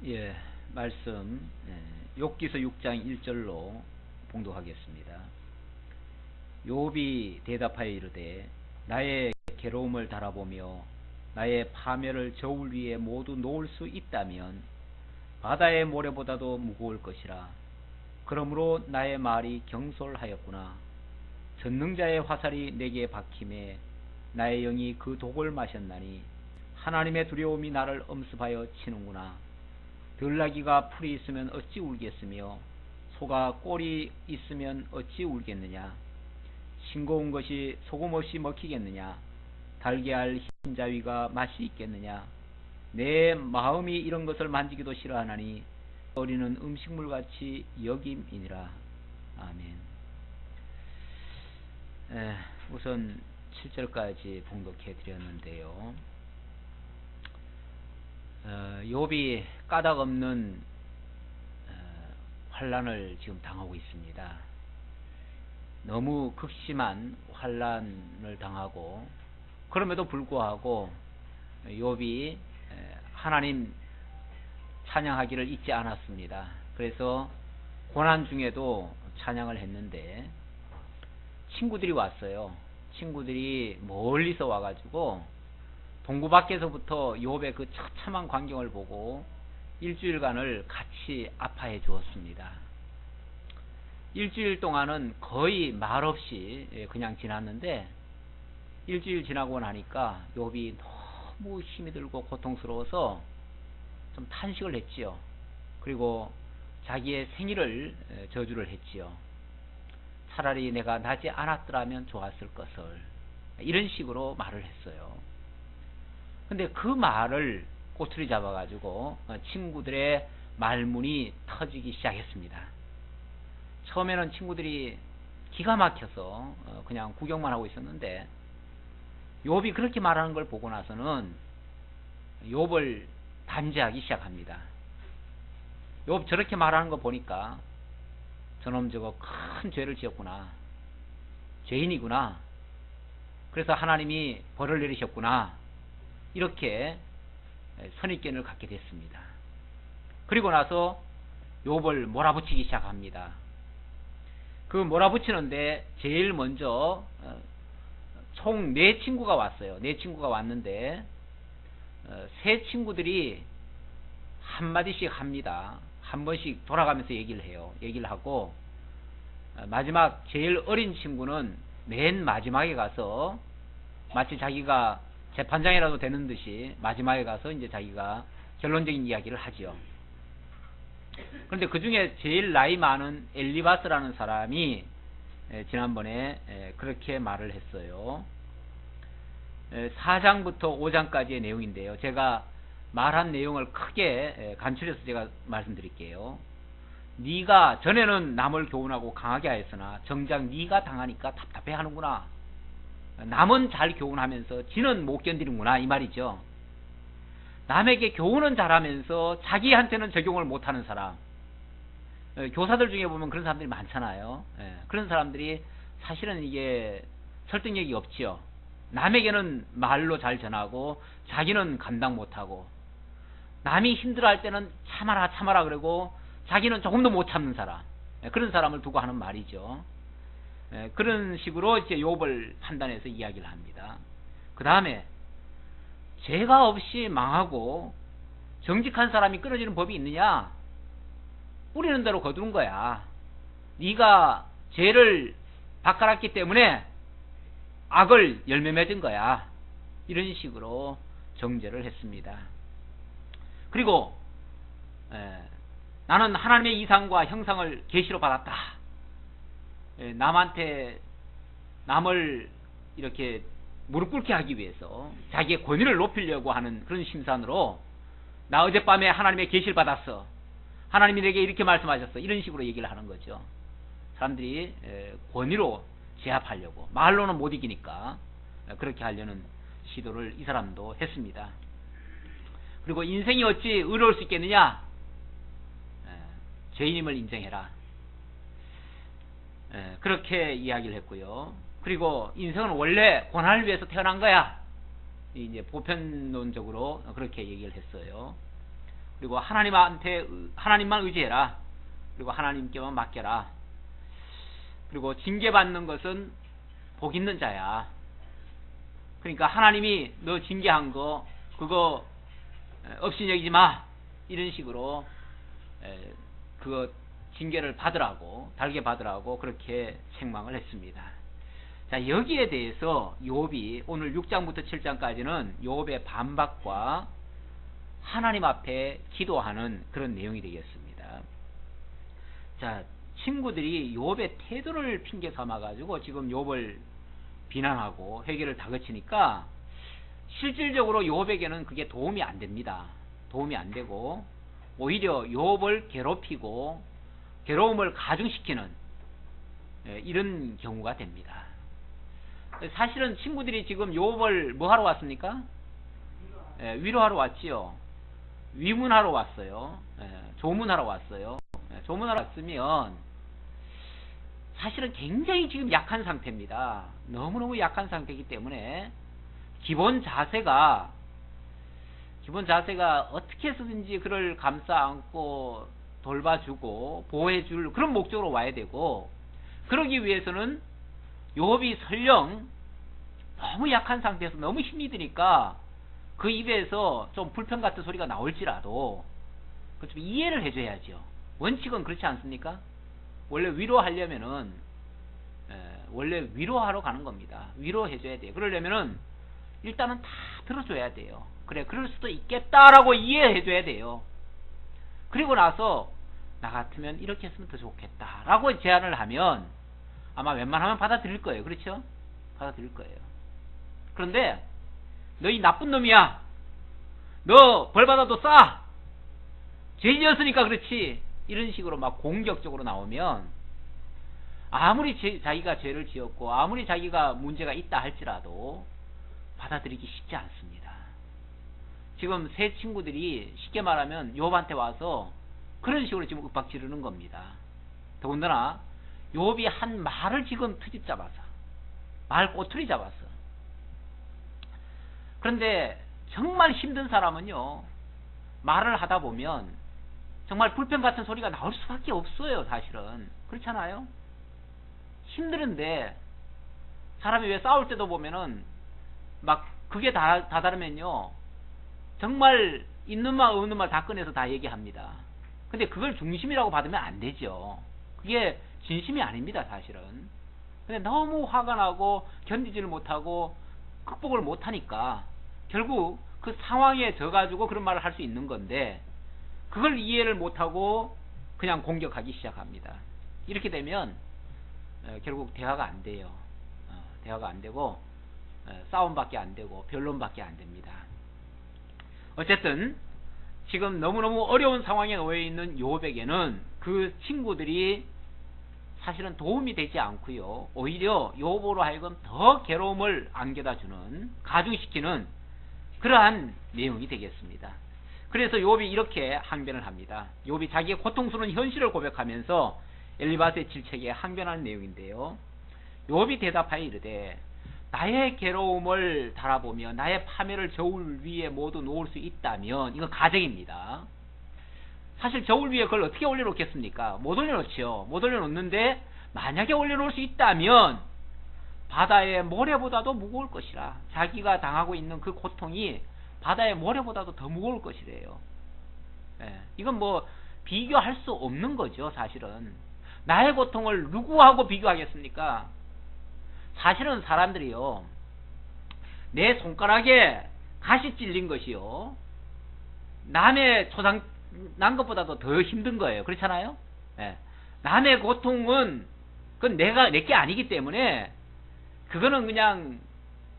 예, 말씀 욥기서 6장 1절로 봉독하겠습니다. 욥이 대답하여 이르되 나의 괴로움을 달아보며 나의 파멸을 저울 위에 모두 놓을 수 있다면 바다의 모래보다도 무거울 것이라. 그러므로 나의 말이 경솔하였구나. 전능자의 화살이 내게 박힘에 나의 영이 그 독을 마셨나니 하나님의 두려움이 나를 엄습하여 치는구나. 들나귀가 풀이 있으면 어찌 울겠으며 소가 꼴이 있으면 어찌 울겠느냐. 싱거운 것이 소금 없이 먹히겠느냐. 달걀 흰자위가 맛이 있겠느냐. 내 마음이 이런 것을 만지기도 싫어하나니 어리는 음식물같이 여김이니라. 아멘. 우선 7절까지 봉독해 드렸는데요. 욥이 까닭없는 환난을 지금 당하고 있습니다. 너무 극심한 환난을 당하고, 그럼에도 불구하고 욥이 하나님 찬양하기를 잊지 않았습니다. 그래서 고난 중에도 찬양을 했는데 친구들이 왔어요. 친구들이 멀리서 와가지고 동구 밖에서부터 욥의 그 처참한 광경을 보고 일주일간을 같이 아파해 주었습니다. 일주일 동안은 거의 말없이 그냥 지났는데, 일주일 지나고 나니까 욥이 너무 힘이 들고 고통스러워서 좀 탄식을 했지요. 그리고 자기의 생일을 저주를 했지요. 차라리 내가 나지 않았더라면 좋았을 것을, 이런 식으로 말을 했어요. 근데 그 말을 꼬투리 잡아가지고 친구들의 말문이 터지기 시작했습니다. 처음에는 친구들이 기가 막혀서 그냥 구경만 하고 있었는데, 욥이 그렇게 말하는 걸 보고 나서는 욥을 단죄하기 시작합니다. 욥 저렇게 말하는 거 보니까 저놈 저거 큰 죄를 지었구나, 죄인이구나, 그래서 하나님이 벌을 내리셨구나, 이렇게 선입견을 갖게 됐습니다. 그리고 나서 욥을 몰아붙이기 시작합니다. 그 몰아붙이는데 제일 먼저 총 4친구가 왔어요. 4친구가 왔는데 세 친구들이 한마디씩 합니다. 한 번씩 돌아가면서 얘기를 해요. 얘기를 하고 마지막 제일 어린 친구는 맨 마지막에 가서 마치 자기가 재판장이라도 되는 듯이 마지막에 가서 이제 자기가 결론적인 이야기를 하죠. 그런데 그 중에 제일 나이 많은 엘리바스라는 사람이 지난번에 그렇게 말을 했어요. 4장부터 5장까지의 내용인데요. 제가 말한 내용을 크게 간추려서 제가 말씀드릴게요. 네가 전에는 남을 교훈하고 강하게 하였으나 정작 네가 당하니까 답답해 하는구나. 남은 잘 교훈하면서 지는 못 견디는구나, 이 말이죠. 남에게 교훈은 잘하면서 자기한테는 적용을 못하는 사람, 교사들 중에 보면 그런 사람들이 많잖아요. 그런 사람들이 사실은 이게 설득력이 없지요. 남에게는 말로 잘 전하고 자기는 감당 못하고, 남이 힘들어할 때는 참아라 참아라 그러고 자기는 조금도 못 참는 사람, 그런 사람을 두고 하는 말이죠. 그런 식으로 이제 욥을 판단해서 이야기를 합니다. 그 다음에 죄가 없이 망하고 정직한 사람이 끊어지는 법이 있느냐? 뿌리는 대로 거두는 거야. 네가 죄를 바꿔놨기 때문에 악을 열매 맺은 거야. 이런 식으로 정죄를 했습니다. 그리고 나는 하나님의 이상과 형상을 계시로 받았다. 남을 이렇게 무릎 꿇게 하기 위해서 자기의 권위를 높이려고 하는 그런 심산으로 나 어젯밤에 하나님의 계시를 받았어, 하나님이 내게 이렇게 말씀하셨어, 이런 식으로 얘기를 하는 거죠. 사람들이 권위로 제압하려고, 말로는 못 이기니까 그렇게 하려는 시도를 이 사람도 했습니다. 그리고 인생이 어찌 의로울 수 있겠느냐? 죄인임을 인정해라. 그렇게 이야기를 했고요. 그리고 인생은 원래 고난을 위해서 태어난 거야. 이제 보편론적으로 그렇게 얘기를 했어요. 그리고 하나님만 의지해라. 그리고 하나님께만 맡겨라. 그리고 징계받는 것은 복 있는 자야. 그러니까 하나님이 너 징계한 거 그거 없이 여기지 마. 이런 식으로 그거 징계를 받으라고, 달게 받으라고 그렇게 책망을 했습니다. 자, 여기에 대해서 욥이 오늘 6장부터 7장까지는 욥의 반박과 하나님 앞에 기도하는 그런 내용이 되겠습니다. 자, 친구들이 욥의 태도를 핑계 삼아 가지고 지금 욥을 비난하고 회개를 다그치니까 실질적으로 욥에게는 그게 도움이 안 됩니다. 도움이 안 되고 오히려 욥을 괴롭히고 괴로움을 가중시키는 이런 경우가 됩니다. 사실은 친구들이 지금 욥을 뭐 하러 왔습니까? 위로하러 왔지요. 위문하러 왔어요. 조문하러 왔어요. 조문하러 왔으면 사실은 굉장히 지금 약한 상태입니다. 너무너무 약한 상태이기 때문에 기본 자세가 어떻게 해서든지 그를 감싸 안고 돌봐주고 보호해줄 그런 목적으로 와야 되고, 그러기 위해서는 욥이 설령 너무 약한 상태에서 너무 힘이 드니까 그 입에서 좀 불평 같은 소리가 나올지라도 좀 이해를 해줘야죠. 원칙은 그렇지 않습니까? 원래 위로하려면은 원래 위로하러 가는 겁니다. 위로해줘야 돼요. 그러려면은 일단은 다 들어줘야 돼요. 그래, 그럴 수도 있겠다라고 이해해줘야 돼요. 그리고 나서 나 같으면 이렇게 했으면 더 좋겠다라고 제안을 하면 아마 웬만하면 받아들일 거예요. 그렇죠? 받아들일 거예요. 그런데 너 이 나쁜 놈이야. 너 벌받아도 싸. 죄 지었으니까 그렇지. 이런 식으로 막 공격적으로 나오면 아무리 자기가 죄를 지었고 아무리 자기가 문제가 있다 할지라도 받아들이기 쉽지 않습니다. 지금 세 친구들이 쉽게 말하면 욥한테 와서 그런 식으로 지금 윽박 지르는 겁니다. 더군다나 욥이 한 말을 지금 트집 잡아서, 말 꼬투리 잡았어. 그런데 정말 힘든 사람은요, 말을 하다 보면 정말 불평 같은 소리가 나올 수밖에 없어요. 사실은 그렇잖아요. 힘드는데 사람이 왜 싸울 때도 보면은 막 그게 다 다르면요 정말 있는 말 없는 말 다 꺼내서 다 얘기합니다. 근데 그걸 중심이라고 받으면 안 되죠. 그게 진심이 아닙니다. 사실은. 근데 너무 화가 나고 견디지를 못하고 극복을 못하니까 결국 그 상황에 져가지고 그런 말을 할 수 있는 건데, 그걸 이해를 못하고 그냥 공격하기 시작합니다. 이렇게 되면 결국 대화가 안 돼요. 대화가 안 되고 싸움밖에 안 되고 변론밖에 안 됩니다. 어쨌든 지금 너무너무 어려운 상황에 놓여 있는 욥에게는 그 친구들이 사실은 도움이 되지 않고요, 오히려 욥으로 하여금 더 괴로움을 안겨다 주는, 가중시키는 그러한 내용이 되겠습니다. 그래서 욥이 이렇게 항변을 합니다. 욥이 자기의 고통스러운 현실을 고백하면서 엘리바스의 질책에 항변하는 내용인데요. 욥이 대답하여 이르되 나의 괴로움을 달아보며 나의 파멸을 저울 위에 모두 놓을 수 있다면, 이건 가정입니다. 사실 저울 위에 그걸 어떻게 올려놓겠습니까? 못 올려놓죠. 못 올려놓는데 만약에 올려놓을 수 있다면 바다의 모래보다도 무거울 것이라. 자기가 당하고 있는 그 고통이 바다의 모래보다도 더 무거울 것이래요. 이건 뭐 비교할 수 없는 거죠. 사실은 나의 고통을 누구하고 비교하겠습니까? 사실은 사람들이요, 내 손가락에 가시 찔린 것이요 남의 초상 난 것보다도 더 힘든 거예요. 그렇잖아요? 남의 고통은 그건 내게 아니기 때문에 그거는 그냥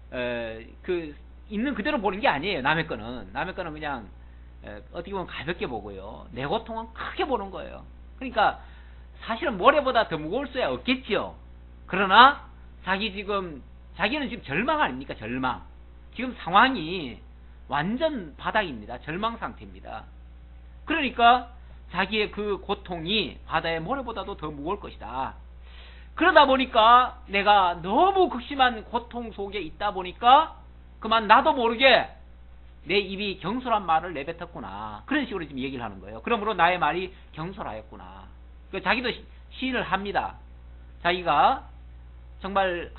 그 있는 그대로 보는 게 아니에요. 남의 거는 그냥 어떻게 보면 가볍게 보고요, 내 고통은 크게 보는 거예요. 그러니까 사실은 모래보다 더 무거울 수야 없겠죠. 그러나 자기는 지금 절망 아닙니까? 절망. 지금 상황이 완전 바닥입니다. 절망 상태입니다. 그러니까 자기의 그 고통이 바다의 모래보다도 더 무거울 것이다. 그러다 보니까 내가 너무 극심한 고통 속에 있다 보니까 그만 나도 모르게 내 입이 경솔한 말을 내뱉었구나. 그런 식으로 지금 얘기를 하는 거예요. 그러므로 나의 말이 경솔하였구나. 자기도 시인을 합니다. 자기가 정말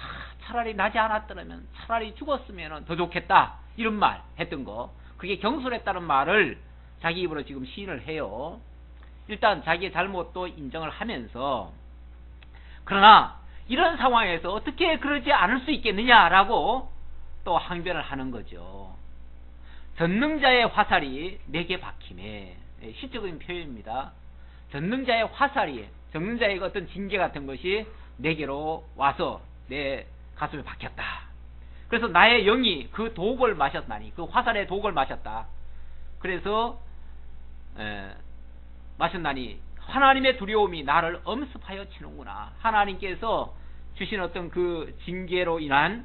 차라리 나지 않았더라면, 차라리 죽었으면 더 좋겠다, 이런 말 했던 거, 그게 경솔했다는 말을 자기 입으로 지금 시인을 해요. 일단 자기의 잘못도 인정을 하면서, 그러나 이런 상황에서 어떻게 그러지 않을 수 있겠느냐라고 또 항변을 하는 거죠. 전능자의 화살이 내게 박히네. 시적인 표현입니다. 전능자의 화살이, 전능자의 어떤 징계 같은 것이 내게로 와서 내 가슴에 박혔다. 그래서 나의 영이 그 독을 마셨나니, 그 화살의 독을 마셨다. 그래서 마셨나니 하나님의 두려움이 나를 엄습하여 치는구나. 하나님께서 주신 어떤 그 징계로 인한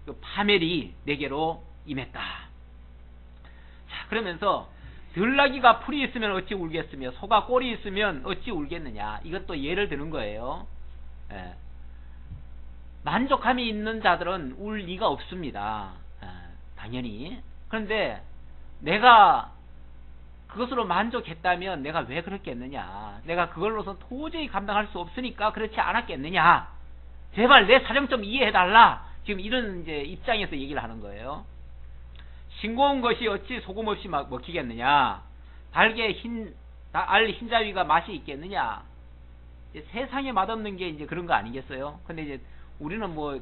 그 파멸이 내게로 임했다. 자, 그러면서 들나귀가 풀이 있으면 어찌 울겠으며 소가 꼴이 있으면 어찌 울겠느냐. 이것도 예를 드는 거예요. 만족함이 있는 자들은 울 리가 없습니다. 당연히. 그런데 내가 그것으로 만족했다면 내가 왜 그렇겠느냐. 내가 그걸로서 도저히 감당할 수 없으니까 그렇지 않았겠느냐. 제발 내 사정 좀 이해해달라. 지금 이런 이제 입장에서 얘기를 하는 거예요. 싱거운 것이 어찌 소금 없이 먹히겠느냐. 달게 알 흰자위가 맛이 있겠느냐. 이제 세상에 맛없는 게 이제 그런 거 아니겠어요? 근데 이제 우리는 뭐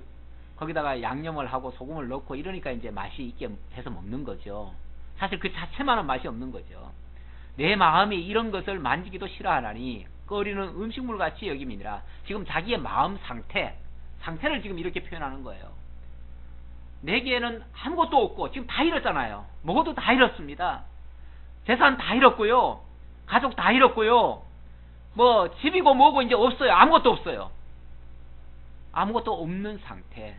거기다가 양념을 하고 소금을 넣고 이러니까 이제 맛이 있게 해서 먹는 거죠. 사실 그 자체만은 맛이 없는 거죠. 내 마음이 이런 것을 만지기도 싫어하나니 꺼리는 음식물 같이 여김이니라. 지금 자기의 마음 상태를 지금 이렇게 표현하는 거예요. 내게는 아무것도 없고 지금 다 잃었잖아요. 먹어도 다 잃었습니다. 재산 다 잃었고요. 가족 다 잃었고요. 뭐 집이고 뭐고 이제 없어요. 아무것도 없어요. 아무것도 없는 상태.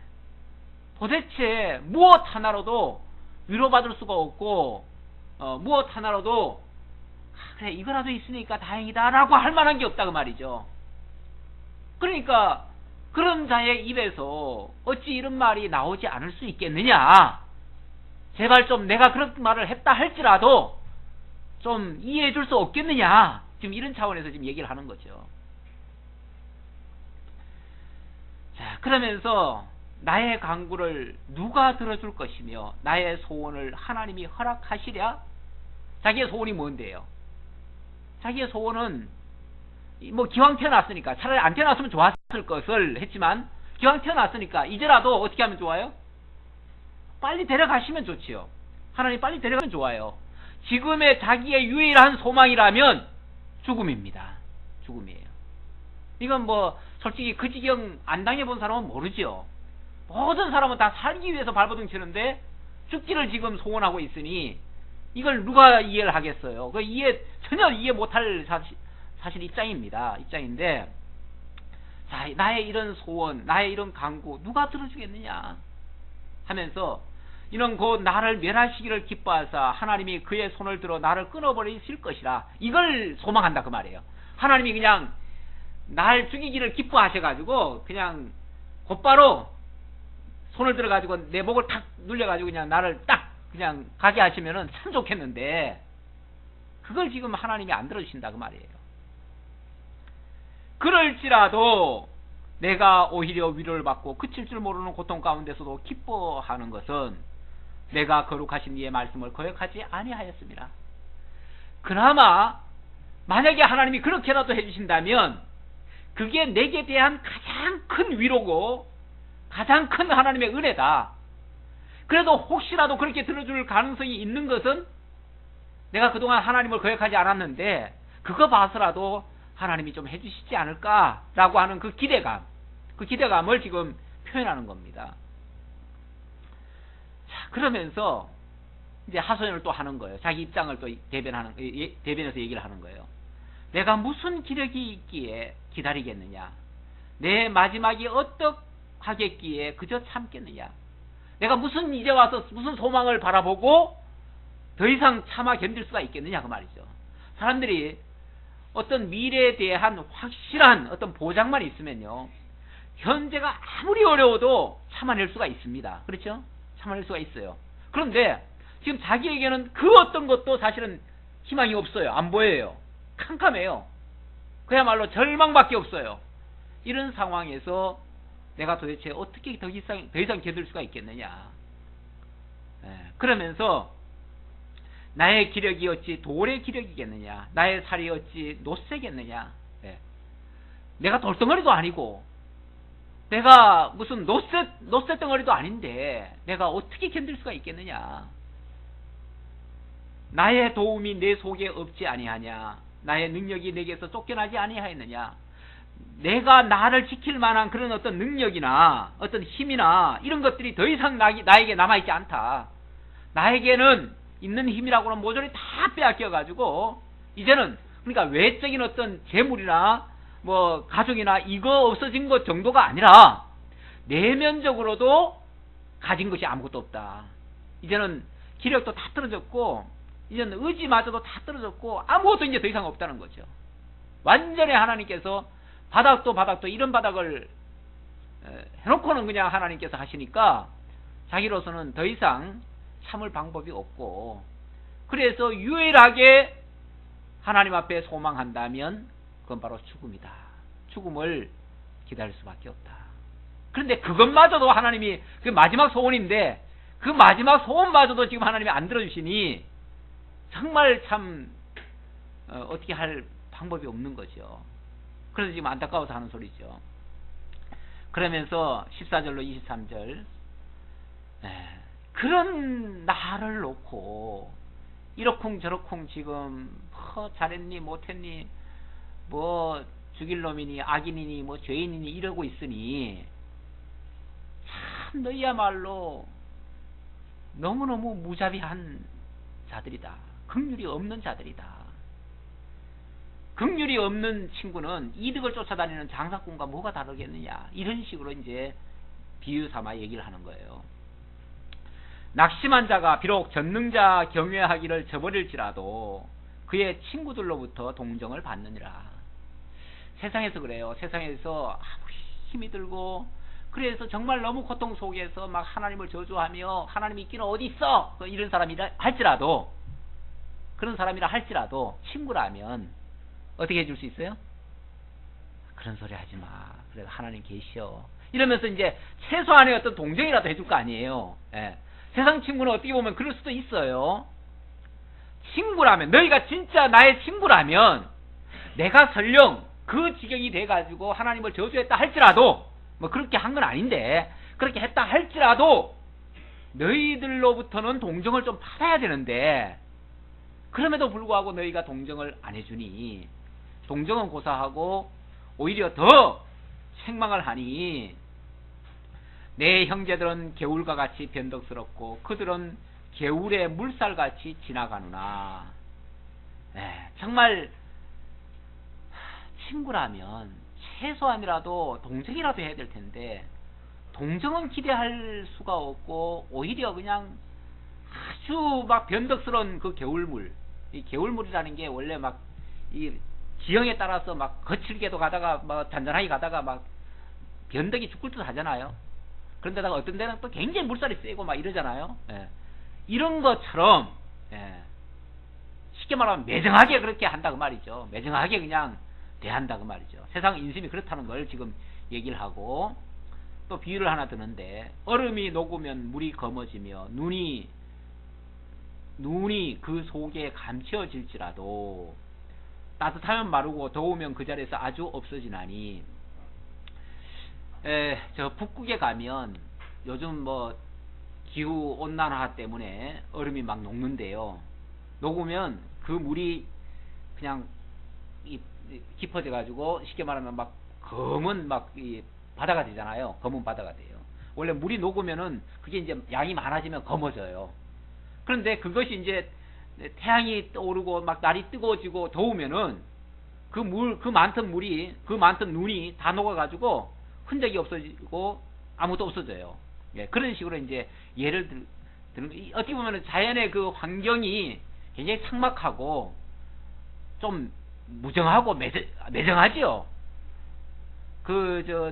도대체 무엇 하나로도 위로받을 수가 없고 무엇 하나로도 그래 이거라도 있으니까 다행이다 라고 할 만한 게 없다 그 말이죠. 그러니까 그런 자의 입에서 어찌 이런 말이 나오지 않을 수 있겠느냐. 제발 좀 내가 그런 말을 했다 할지라도 좀 이해해 줄 수 없겠느냐. 지금 이런 차원에서 지금 얘기를 하는 거죠. 자, 그러면서 나의 간구를 누가 들어줄 것이며 나의 소원을 하나님이 허락하시랴. 자기의 소원이 뭔데요? 자기의 소원은 뭐 기왕 태어났으니까, 차라리 안 태어났으면 좋았을 것을 했지만 기왕 태어났으니까 이제라도 어떻게 하면 좋아요? 빨리 데려가시면 좋지요. 하나님 빨리 데려가면 좋아요. 지금의 자기의 유일한 소망이라면 죽음입니다. 죽음이에요. 이건 뭐 솔직히 그 지경 안 당해본 사람은 모르죠. 모든 사람은 다 살기 위해서 발버둥 치는데 죽기를 지금 소원하고 있으니 이걸 누가 이해를 하겠어요. 그 전혀 이해 못할 사실 입장인데, 자, 나의 이런 소원, 나의 이런 간구 누가 들어주겠느냐 하면서 이는 곧 나를 멸하시기를 기뻐하사 하나님이 그의 손을 들어 나를 끊어버리실 것이라. 이걸 소망한다 그 말이에요. 하나님이 그냥 날 죽이기를 기뻐하셔가지고 그냥 곧바로 손을 들어가지고 내 목을 탁 눌려가지고 그냥 나를 딱 그냥 가게 하시면은 참 좋겠는데 그걸 지금 하나님이 안 들어주신다 그 말이에요. 그럴지라도 내가 오히려 위로를 받고 그칠 줄 모르는 고통 가운데서도 기뻐하는 것은 내가 거룩하신 이의 말씀을 거역하지 아니하였습니다. 그나마 만약에 하나님이 그렇게라도 해주신다면 그게 내게 대한 가장 큰 위로고 가장 큰 하나님의 은혜다. 그래도 혹시라도 그렇게 들어줄 가능성이 있는 것은 내가 그동안 하나님을 거역하지 않았는데 그거 봐서라도 하나님이 좀 해주시지 않을까라고 하는 그 기대감을 지금 표현하는 겁니다. 자, 그러면서 이제 하소연을 또 하는 거예요. 자기 입장을 또 대변해서 얘기를 하는 거예요. 내가 무슨 기력이 있기에 기다리겠느냐. 내 마지막이 어떡하겠기에 그저 참겠느냐. 내가 이제 와서 무슨 소망을 바라보고 더 이상 참아 견딜 수가 있겠느냐 그 말이죠. 사람들이 어떤 미래에 대한 확실한 어떤 보장만 있으면요, 현재가 아무리 어려워도 참아낼 수가 있습니다. 그렇죠? 참아낼 수가 있어요. 그런데 지금 자기에게는 그 어떤 것도 사실은 희망이 없어요. 안 보여요. 캄캄해요. 그야말로 절망밖에 없어요. 이런 상황에서 내가 도대체 어떻게 더 이상 견딜 수가 있겠느냐. 그러면서 나의 기력이 어찌 돌의 기력이겠느냐, 나의 살이 어찌 노쇠겠느냐. 내가 돌덩어리도 아니고 내가 무슨 노쇠 덩어리도 아닌데 내가 어떻게 견딜 수가 있겠느냐. 나의 도움이 내 속에 없지 아니하냐, 나의 능력이 내게서 쫓겨나지 아니하였느냐. 내가 나를 지킬 만한 그런 어떤 능력이나 어떤 힘이나 이런 것들이 더 이상 나에게 남아있지 않다. 나에게는 있는 힘이라고는 모조리 다 빼앗겨 가지고 이제는, 그러니까 외적인 어떤 재물이나 뭐 가족이나 이거 없어진 것 정도가 아니라 내면적으로도 가진 것이 아무것도 없다. 이제는 기력도 다 떨어졌고 이제는 의지마저도 다 떨어졌고 아무것도 이제 더 이상 없다는 거죠. 완전히 하나님께서 바닥도 이런 바닥을 해놓고는 그냥 하나님께서 하시니까 자기로서는 더 이상 참을 방법이 없고, 그래서 유일하게 하나님 앞에 소망한다면 그건 바로 죽음이다. 죽음을 기다릴 수밖에 없다. 그런데 그것마저도 하나님이, 그 마지막 소원인데 그 마지막 소원마저도 지금 하나님이 안 들어주시니 정말 참 어떻게 할 방법이 없는 거죠. 그래서 지금 안타까워서 하는 소리죠. 그러면서 14절로 23절, 그런 나를 놓고 이러쿵 저러쿵 지금 잘했니 못했니 뭐 죽일 놈이니 악인이니 뭐 죄인이니 이러고 있으니 참 너희야말로 너무너무 무자비한 자들이다. 긍휼이 없는 자들이다. 긍휼이 없는 친구는 이득을 쫓아다니는 장사꾼과 뭐가 다르겠느냐. 이런 식으로 이제 비유 삼아 얘기를 하는 거예요. 낙심한 자가 비록 전능자 경외하기를 저버릴지라도 그의 친구들로부터 동정을 받느니라. 세상에서 그래요. 세상에서 힘이 들고 그래서 정말 너무 고통 속에서 막 하나님을 저주하며 하나님이 있기는 어디 있어 이런 사람이라 할지라도, 그런 사람이라 할지라도 친구라면 어떻게 해줄 수 있어요? 그런 소리 하지 마. 그래 하나님 계셔. 이러면서 이제 최소한의 어떤 동정이라도 해줄 거 아니에요. 세상 친구는 어떻게 보면 그럴 수도 있어요. 친구라면, 너희가 진짜 나의 친구라면 내가 설령 그 지경이 돼가지고 하나님을 저주했다 할지라도, 뭐 그렇게 한 건 아닌데 그렇게 했다 할지라도 너희들로부터는 동정을 좀 받아야 되는데 그럼에도 불구하고 너희가 동정을 안 해주니 동정은 고사하고 오히려 더 책망을 하니 내 형제들은 개울과 같이 변덕스럽고 그들은 개울의 물살같이 지나가누나. 정말 친구라면 최소한이라도 동정이라도 해야 될 텐데 동정은 기대할 수가 없고 오히려 그냥 아주 막 변덕스러운 그 개울물, 이 개울물이라는 게 원래 막 이 지형에 따라서 막 거칠게도 가다가 막 잔잔하게 가다가 막 변덕이 죽을 듯 하잖아요. 그런데다가 어떤 데는 또 굉장히 물살이 세고 막 이러잖아요. 이런 것처럼 쉽게 말하면 매정하게 그렇게 한다고 말이죠. 매정하게 그냥 대한다고 말이죠. 세상 인심이 그렇다는 걸 지금 얘기를 하고, 또 비유를 하나 드는데 얼음이 녹으면 물이 검어지며 눈이 그 속에 감춰질지라도 따뜻하면 마르고 더우면 그 자리에서 아주 없어지나니. 저 북극에 가면 요즘 뭐 기후 온난화 때문에 얼음이 막 녹는데요. 녹으면 그 물이 그냥 깊어져 가지고 쉽게 말하면 막 검은 막 이 바다가 되잖아요. 검은 바다가 돼요. 원래 물이 녹으면은 그게 이제 양이 많아지면 검어져요. 그런데 그것이 이제 태양이 떠오르고 막 날이 뜨거워지고 더우면은 그 많던 물이, 그 많던 눈이 다 녹아가지고 흔적이 없어지고 아무도 없어져요. 그런 식으로 이제 예를 드는, 어떻게 보면 자연의 그 환경이 굉장히 삭막하고 좀 무정하고 매정하지요.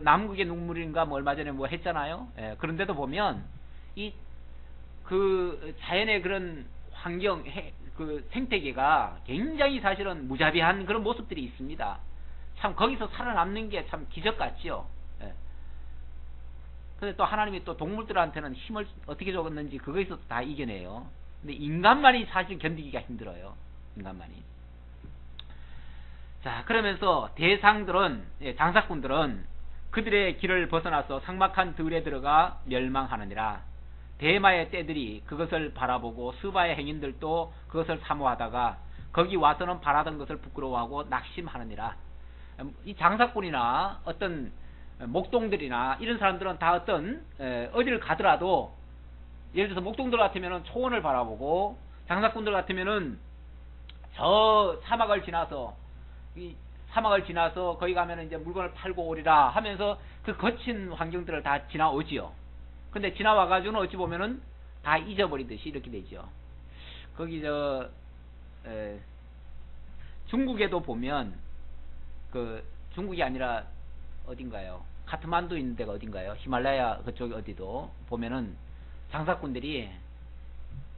남극의 눈물인가 뭐 얼마 전에 뭐 했잖아요. 그런데도 보면 그 자연의 그런 환경, 그 생태계가 굉장히 사실은 무자비한 그런 모습들이 있습니다. 참 거기서 살아남는 게 참 기적 같지요. 예. 근데 또 하나님이 또 동물들한테는 힘을 어떻게 줬는지 그거에서 다 이겨내요. 근데 인간만이 사실 견디기가 힘들어요. 인간만이. 자, 그러면서 대상들은, 장사꾼들은 그들의 길을 벗어나서 삭막한 들에 들어가 멸망하느니라. 대마의 떼들이 그것을 바라보고 스바의 행인들도 그것을 사모하다가 거기 와서는 바라던 것을 부끄러워하고 낙심하느니라. 이 장사꾼이나 어떤 목동들이나 이런 사람들은 다 어떤 어디를 가더라도, 예를 들어서 목동들 같으면은 초원을 바라보고, 장사꾼들 같으면은 저 사막을 지나서, 이 사막을 지나서 거기 가면은 이제 물건을 팔고 오리라 하면서 그 거친 환경들을 다 지나오지요. 근데 지나와가지고는 어찌 보면은 다 잊어버리듯이 이렇게 되죠. 거기 중국에도 보면, 그 중국이 아니라 어딘가요? 카트만두 있는 데가 어딘가요? 히말라야 그쪽 어디도 보면은 장사꾼들이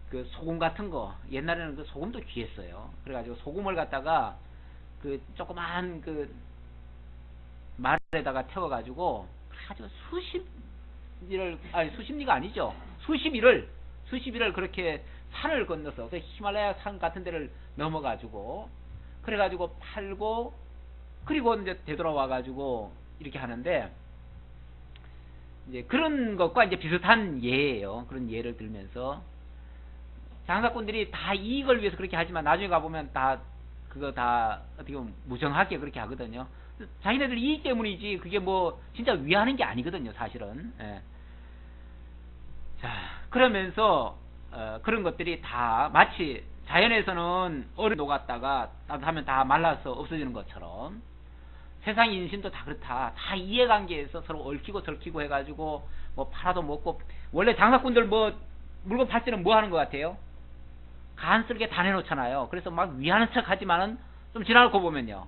그 소금 같은 거, 옛날에는 그 소금도 귀했어요. 그래가지고 소금을 갖다가 그 조그만 그 말에다가 태워가지고 아주 수십 리가 아니죠. 수십 일을 그렇게 산을 건너서 그 히말라야 산 같은 데를 넘어가지고 그래가지고 팔고, 그리고 이제 되돌아와가지고 이렇게 하는데, 이제 그런 것과 이제 비슷한 예예요. 그런 예를 들면서 장사꾼들이 다 이익을 위해서 그렇게 하지만 나중에 가보면 다 그거 다 어떻게 보면 무정하게 그렇게 하거든요. 자기네들 이익 때문이지 그게 뭐 진짜 위하는 게 아니거든요, 사실은. 예. 자, 그러면서 그런 것들이 다 마치 자연에서는 얼음 녹았다가 따뜻하면 다 말라서 없어지는 것처럼 세상 인심도 다 그렇다. 다 이해관계에서 서로 얽히고 설키고 해가지고 뭐 팔아도 먹고, 원래 장사꾼들 뭐 물건 팔 때는 뭐 하는 것 같아요? 간쓸게 다 내놓잖아요. 그래서 막 위하는 척 하지만은 좀 지나고 보면요,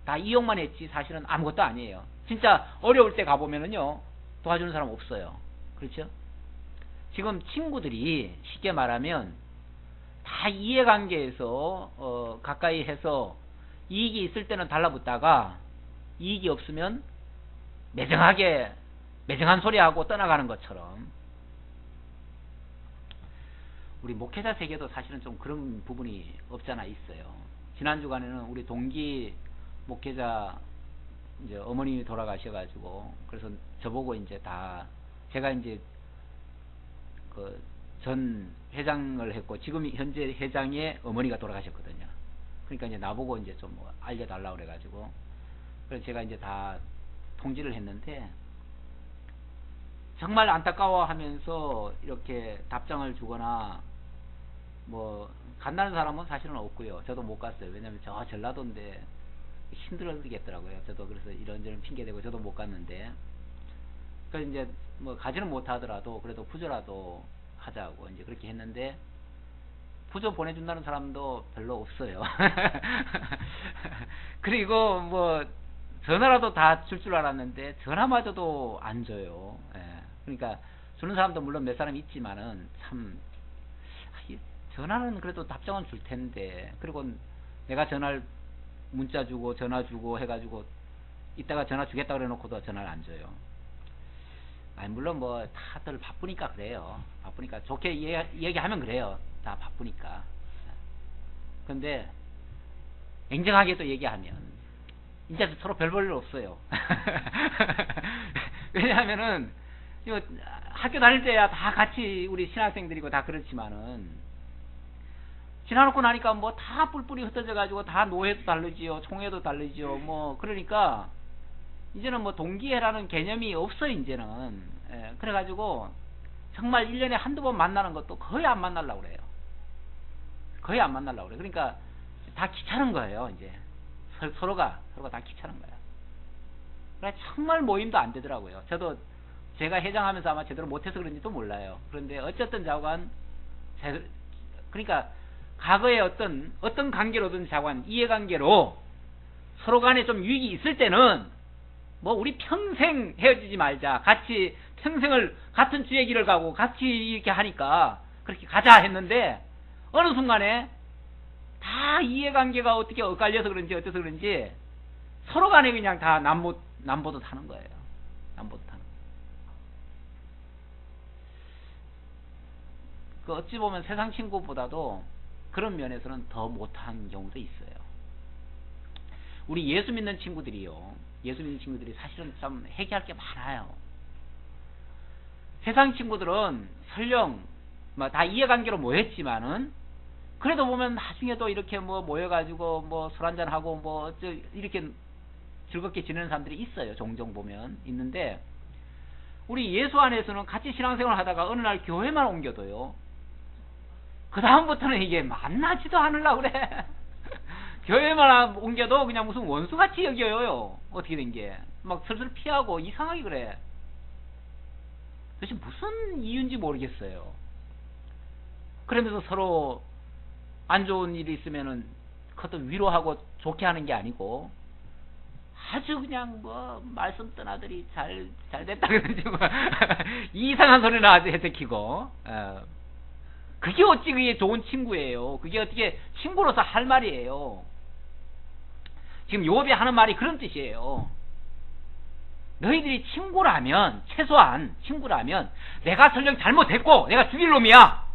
다 이용만 했지 사실은 아무것도 아니에요. 진짜 어려울 때 가보면은요, 도와주는 사람 없어요. 그렇죠? 지금 친구들이 쉽게 말하면 다 이해관계에서 가까이 해서 이익이 있을 때는 달라붙다가 이익이 없으면 매정한 소리하고 떠나가는 것처럼, 우리 목회자 세계도 사실은 좀 그런 부분이 없잖아 있어요. 지난 주간에는 우리 동기 목회자 이제 어머님이 돌아가셔가지고, 그래서 저보고 이제 다, 제가 이제 그 전 회장을 했고 지금 현재 회장의 어머니가 돌아가셨거든요. 그러니까 이제 나보고 이제 좀 뭐 알려달라고 그래가지고, 그래서 제가 이제 다 통지를 했는데, 정말 안타까워하면서 이렇게 답장을 주거나 뭐 간다는 사람은 사실은 없고요. 저도 못 갔어요. 왜냐면 저 전라도인데 힘들겠더라고요. 저도 그래서 이런저런 핑계대고 저도 못 갔는데, 그래서 이제 뭐 가지는 못하더라도 그래도 부조라도 하자고 이제 그렇게 했는데, 부조 보내준다는 사람도 별로 없어요. 그리고 뭐 전화라도 다 줄 줄 알았는데 전화마저도 안 줘요. 예. 그러니까 주는 사람도 물론 몇 사람 있지만은 참, 전화는 그래도 답장은 줄 텐데, 그리고 내가 문자 주고 전화 주고 해가지고 이따가 전화 주겠다 그래 놓고도 전화를 안 줘요. 아니 물론 뭐 다들 바쁘니까 그래요. 바쁘니까 좋게 얘기하면 그래요. 다 바쁘니까. 근데 냉정하게 또 얘기하면 이제 서로 별 볼 일 없어요. 왜냐하면은 학교 다닐 때야 다 같이 우리 신학생들이고 다 그렇지만은 지나놓고 나니까 뭐 다 뿔뿔이 흩어져 가지고 다 노예도 다르지요, 총회도 다르지요. 뭐 그러니까 이제는 뭐 동기회라는 개념이 없어 이제는. 예, 그래가지고 정말 1년에 한두 번 만나는 것도 거의 안 만나려고 그래요. 거의 안 만나려고 그래요. 그러니까 다 귀찮은 거예요. 이제 서로가 다 귀찮은 거예요. 그래 정말 모임도 안 되더라고요. 저도 제가 회장하면서 아마 제대로 못해서 그런지도 몰라요. 그런데 어쨌든 자관, 그러니까 과거에 어떤 관계로든 자관, 이해관계로 서로 간에 좀 유익이 있을 때는 뭐 우리 평생 헤어지지 말자, 같이 평생을 같은 주의 길을 가고 같이 이렇게 하니까 그렇게 가자 했는데 어느 순간에 다 이해관계가 어떻게 엇갈려서 그런지 어때서 그런지 서로 간에 그냥 다 남보듯 하는 거예요. 남보듯 하는 거예요. 그 어찌 보면 세상 친구보다도 그런 면에서는 더 못한 경우도 있어요. 우리 예수 믿는 친구들이요. 예수 믿는 친구들이 사실은 참 회개할 게 많아요. 세상 친구들은 설령 다 이해관계로 모였지만은 그래도 보면 나중에도 이렇게 모여가지고 술 한잔하고 이렇게 즐겁게 지내는 사람들이 있어요. 종종 보면 있는데 우리 예수 안에서는 같이 신앙생활 하다가 어느 날 교회만 옮겨도요. 그 다음부터는 이게 만나지도 않으려고 그래. 교회만 옮겨도 그냥 무슨 원수같이 여겨요. 어떻게 된 게. 막 슬슬 피하고 이상하게 그래. 도대체 무슨 이유인지 모르겠어요. 그러면서 서로 안 좋은 일이 있으면은 그것도 위로하고 좋게 하는 게 아니고 아주 그냥 말씀 떠나들이 잘 됐다 그러는지 이상한 소리나 아주 해석히고 그게 어찌 그게 좋은 친구예요. 그게 어떻게 친구로서 할 말이에요. 지금 요업이 하는 말이 그런 뜻이에요. 너희들이 친구라면 최소한 친구라면 내가 설령 잘못했고 내가 죽일 놈이야.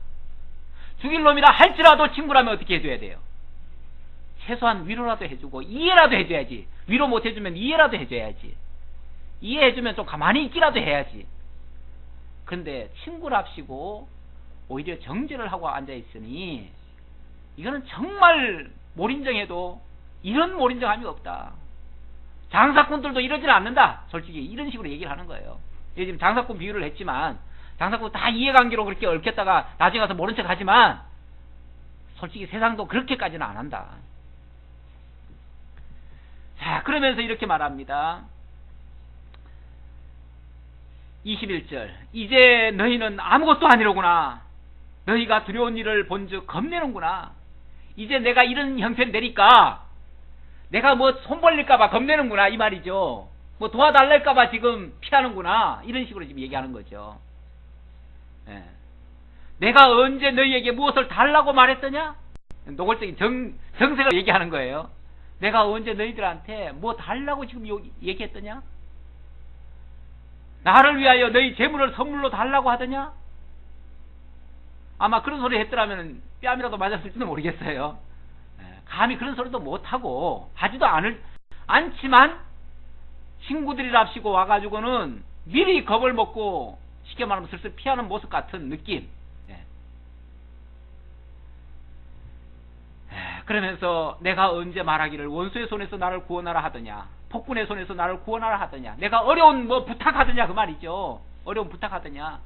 죽일 놈이라 할지라도 친구라면 어떻게 해줘야 돼요? 최소한 위로라도 해주고 이해라도 해줘야지. 위로 못 해주면 이해라도 해줘야지. 이해해주면 좀 가만히 있기라도 해야지. 근데 친구랍시고 오히려 정죄를 하고 앉아있으니 이거는 정말 몰인정해도 이런 몰인정함이 없다. 장사꾼들도 이러질 않는다. 솔직히 이런 식으로 얘기를 하는 거예요. 지금 장사꾼 비유를 했지만 장사꾼 다 이해관계로 그렇게 얽혔다가 나중에 가서 모른 척 하지만 솔직히 세상도 그렇게까지는 안 한다. 자, 그러면서 이렇게 말합니다. 21절 이제 너희는 아무것도 아니로구나. 너희가 두려운 일을 본즉 겁내는구나. 이제 내가 이런 형편 되니까 내가 손 벌릴까봐 겁내는구나 이 말이죠. 도와달랄까봐 지금 피하는구나 이런 식으로 지금 얘기하는 거죠. 예. 내가 언제 너희에게 무엇을 달라고 말했더냐? 노골적인 정색을 얘기하는 거예요. 내가 언제 너희들한테 뭐 달라고 지금 얘기했더냐? 나를 위하여 너희 재물을 선물로 달라고 하더냐? 아마 그런 소리 했더라면 뺨이라도 맞았을지도 모르겠어요. 감히 그런 소리도 못하고 하지도 않지만 친구들이랍시고 와가지고는 미리 겁을 먹고 쉽게 말하면 슬슬 피하는 모습 같은 느낌. 그러면서 내가 언제 말하기를 원수의 손에서 나를 구원하라 하더냐, 폭군의 손에서 나를 구원하라 하더냐, 내가 어려운 부탁하더냐 그 말이죠. 어려운 부탁하더냐.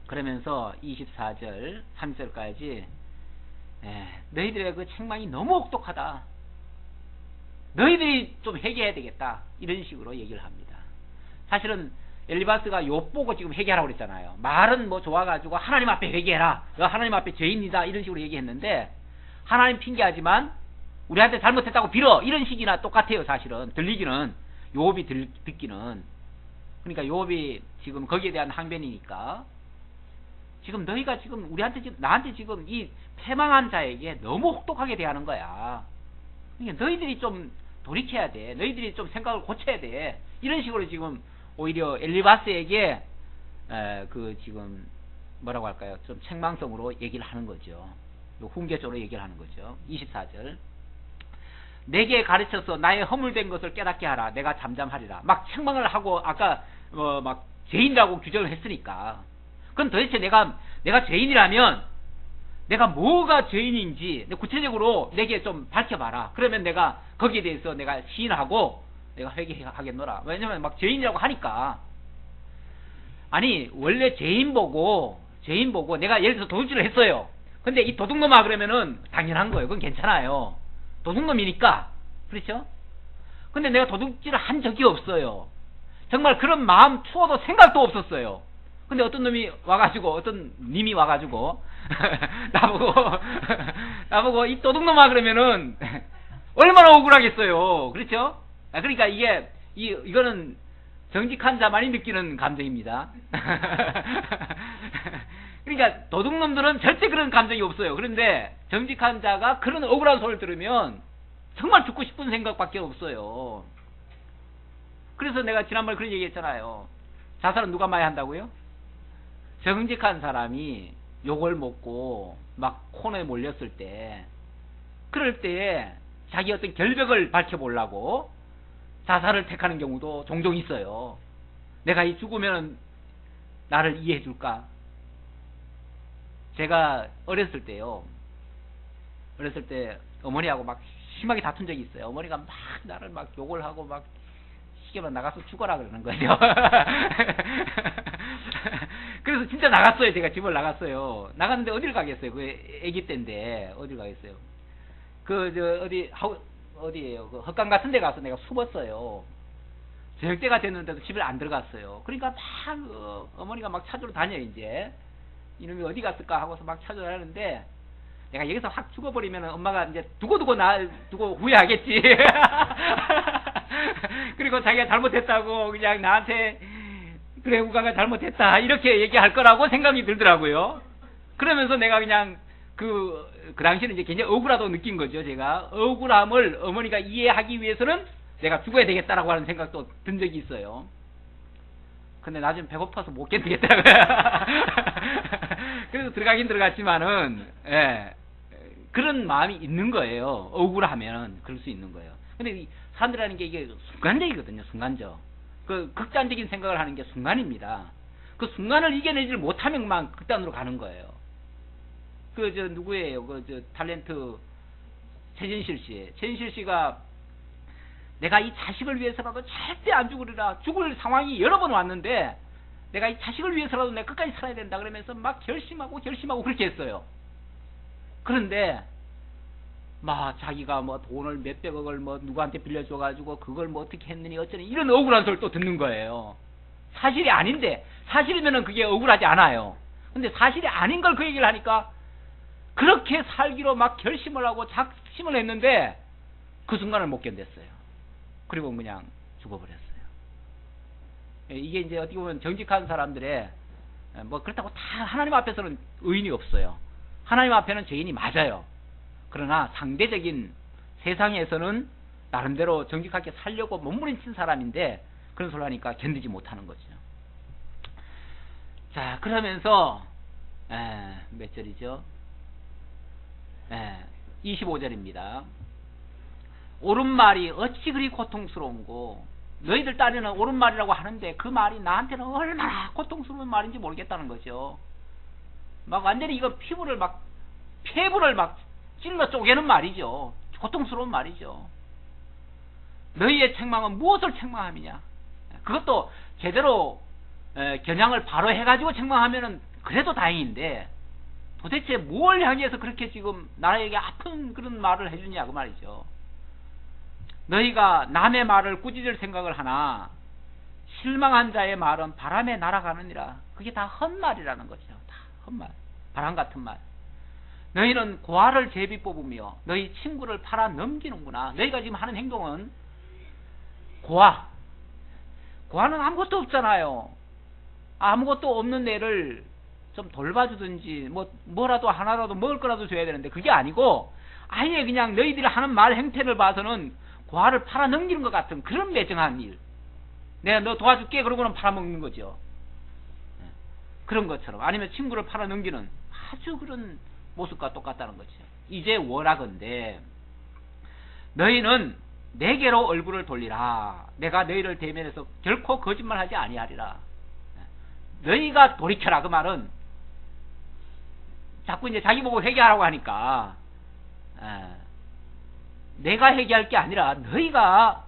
그러면서 24절 3절까지 너희들의 그 책망이 너무 혹독하다. 너희들이 좀 회개해야 되겠다. 이런 식으로 얘기를 합니다. 사실은 엘리바스가 욥 보고 지금 회개하라고 그랬잖아요. 말은 좋아가지고 하나님 앞에 회개해라. 너 하나님 앞에 죄인이다. 이런 식으로 얘기했는데 하나님 핑계하지만 우리한테 잘못했다고 빌어. 이런 식이나 똑같아요. 사실은 들리기는 욥이 듣기는. 그러니까 욥이 지금 거기에 대한 항변이니까 지금 너희가 지금 나한테 지금 이 패망한 자에게 너무 혹독하게 대하는 거야. 그러니까 너희들이 좀 돌이켜야 돼. 너희들이 좀 생각을 고쳐야 돼. 이런 식으로 지금 오히려 엘리바스에게 지금 뭐라고 할까요? 좀 책망성으로 얘기를 하는 거죠. 훈계적으로 얘기를 하는 거죠. 24절 내게 가르쳐서 나의 허물된 것을 깨닫게 하라. 내가 잠잠하리라. 막 책망을 하고 아까 막 죄인이라고 규정을 했으니까 그럼 도대체 내가 죄인이라면 내가 뭐가 죄인인지 구체적으로 내게 좀 밝혀봐라. 그러면 내가 거기에 대해서 내가 시인하고 내가 회개하겠노라. 왜냐면 막 죄인이라고 하니까. 아니 원래 죄인 보고 내가 예를 들어서 도둑질을 했어요. 근데 이 도둑놈아 그러면은 당연한 거예요. 그건 괜찮아요. 도둑놈이니까. 그렇죠? 근데 내가 도둑질을 한 적이 없어요. 정말 그런 마음 추워도 생각도 없었어요. 근데 어떤 님이 와가지고 나보고 이 도둑놈아 그러면은 얼마나 억울하겠어요. 그렇죠? 그러니까 이거는 정직한 자만이 느끼는 감정입니다. 그러니까 도둑놈들은 절대 그런 감정이 없어요. 그런데 정직한 자가 그런 억울한 소리를 들으면 정말 죽고 싶은 생각밖에 없어요. 그래서 내가 지난번에 그런 얘기 했잖아요. 자살은 누가 많이 한다고요? 정직한 사람이 욕을 먹고 막 코너에 몰렸을 때, 그럴 때에 자기 어떤 결벽을 밝혀보려고 자살을 택하는 경우도 종종 있어요. 내가 이 죽으면 나를 이해해 줄까? 제가 어렸을 때요, 어렸을 때 어머니하고 막 심하게 다툰 적이 있어요. 어머니가 막 나를 막 욕을 하고 막 시계만 나가서 죽어라 그러는 거죠. 그래서 진짜 나갔어요. 제가 집을 나갔어요. 나갔는데 어딜 가겠어요. 그 애기 때인데 어딜 가겠어요. 어디에요? 그 헛강 같은 데 가서 내가 숨었어요. 저녁 때가 됐는데도 집에 안 들어갔어요. 그러니까 막 어머니가 막 찾으러 다녀요. 이제 이놈이 어디 갔을까 하고서 막 찾아다니는데, 내가 여기서 확 죽어버리면 엄마가 이제 두고 후회하겠지. 그리고 자기가 잘못했다고 그냥 나한테 그래 우가가 잘못했다 이렇게 얘기할 거라고 생각이 들더라고요. 그러면서 내가 그냥 그 당시에는 이제 굉장히 억울하다고 느낀 거죠. 제가 억울함을 어머니가 이해하기 위해서는 내가 죽어야 되겠다라고 하는 생각도 든 적이 있어요. 근데 나중에 배고파서 못 견디겠더라고요. 그래서 들어가긴 들어갔지만은, 예, 그런 마음이 있는 거예요. 억울하면 그럴 수 있는 거예요. 근데 이 사람들이라는 게 이게 순간적이거든요. 순간적. 그 극단적인 생각을 하는 게 순간입니다. 그 순간을 이겨내지를 못하면만 극단으로 가는 거예요. 누구예요? 탤런트 최진실 씨. 최진실 씨가 내가 이 자식을 위해서라도 절대 안 죽으리라. 죽을 상황이 여러 번 왔는데 내가 이 자식을 위해서라도 내가 끝까지 살아야 된다. 그러면서 막 결심하고 그렇게 했어요. 그런데 막 자기가 뭐 돈을 몇백억을 뭐 누구한테 빌려줘가지고 그걸 뭐 어떻게 했느니 어쩌니 이런 억울한 소리를 또 듣는 거예요. 사실이 아닌데, 사실이면은 그게 억울하지 않아요. 근데 사실이 아닌 걸 그 얘기를 하니까 그렇게 살기로 막 결심을 하고 작심을 했는데 그 순간을 못 견뎠어요. 그리고 그냥 죽어버렸어요. 이게 이제 어떻게 보면 정직한 사람들의, 뭐 그렇다고 다 하나님 앞에서는 의인이 없어요. 하나님 앞에는 죄인이 맞아요. 그러나 상대적인 세상에서는 나름대로 정직하게 살려고 몸부림친 사람인데 그런 소리 하니까 견디지 못하는 거죠. 자, 그러면서 몇 절이죠? 25절입니다. 옳은 말이 어찌 그리 고통스러운고, 너희들 딸에는 옳은 말이라고 하는데 그 말이 나한테는 얼마나 고통스러운 말인지 모르겠다는 거죠. 막 완전히 이거 폐부를 막 찔러 쪼개는 말이죠. 고통스러운 말이죠. 너희의 책망은 무엇을 책망함이냐? 그것도 제대로 겨냥을 바로 해가지고 책망하면은 그래도 다행인데 도대체 뭘 향해서 그렇게 지금 나에게 아픈 그런 말을 해주냐 그 말이죠. 너희가 남의 말을 꾸짖을 생각을 하나 실망한 자의 말은 바람에 날아가느니라. 그게 다 헛말이라는 거죠. 다 헛말, 바람 같은 말. 너희는 고아를 제비 뽑으며 너희 친구를 팔아 넘기는구나. 너희가 지금 하는 행동은 고아는 아무것도 없잖아요. 아무것도 없는 애를 좀 돌봐주든지 뭐라도 하나라도 먹을 거라도 줘야 되는데 그게 아니고 아예 그냥 너희들이 하는 말 행태를 봐서는 고아를 팔아 넘기는 것 같은 그런 매정한 일. 내가 너 도와줄게 그러고는 팔아먹는 거죠. 그런 것처럼. 아니면 친구를 팔아 넘기는 아주 그런 모습과 똑같다는 거죠. 이제 원하건대 너희는 내게로 얼굴을 돌리라. 내가 너희를 대면해서 결코 거짓말하지 아니하리라. 너희가 돌이켜라. 그 말은 자꾸 이제 자기 보고 회개하라고 하니까 내가 회개할 게 아니라 너희가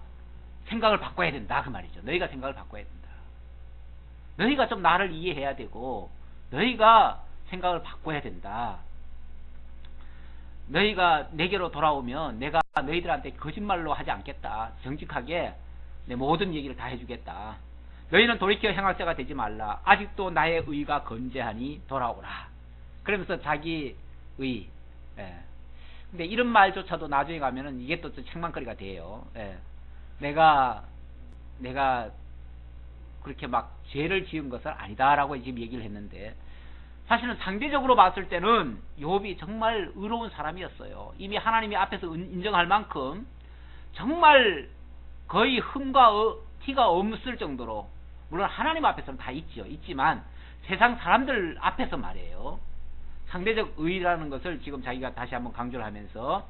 생각을 바꿔야 된다 그 말이죠. 너희가 생각을 바꿔야 된다. 너희가 좀 나를 이해해야 되고 너희가 생각을 바꿔야 된다. 너희가 내게로 돌아오면 내가 너희들한테 거짓말로 하지 않겠다. 정직하게 내 모든 얘기를 다 해주겠다. 너희는 돌이켜 행할 자가 되지 말라. 아직도 나의 의가 건재하니 돌아오라. 그러면서 자기 의. 근데 이런 말조차도 나중에 가면은 이게 또 책망거리가 돼요. 내가 그렇게 막 죄를 지은 것은 아니다라고 지금 얘기를 했는데, 사실은 상대적으로 봤을 때는 욥이 정말 의로운 사람이었어요. 이미 하나님이 앞에서 인정할 만큼 정말 거의 흠과 티가 없을 정도로, 물론 하나님 앞에서는 다 있지만 세상 사람들 앞에서 말이에요. 상대적 의라는 것을 지금 자기가 다시 한번 강조를 하면서,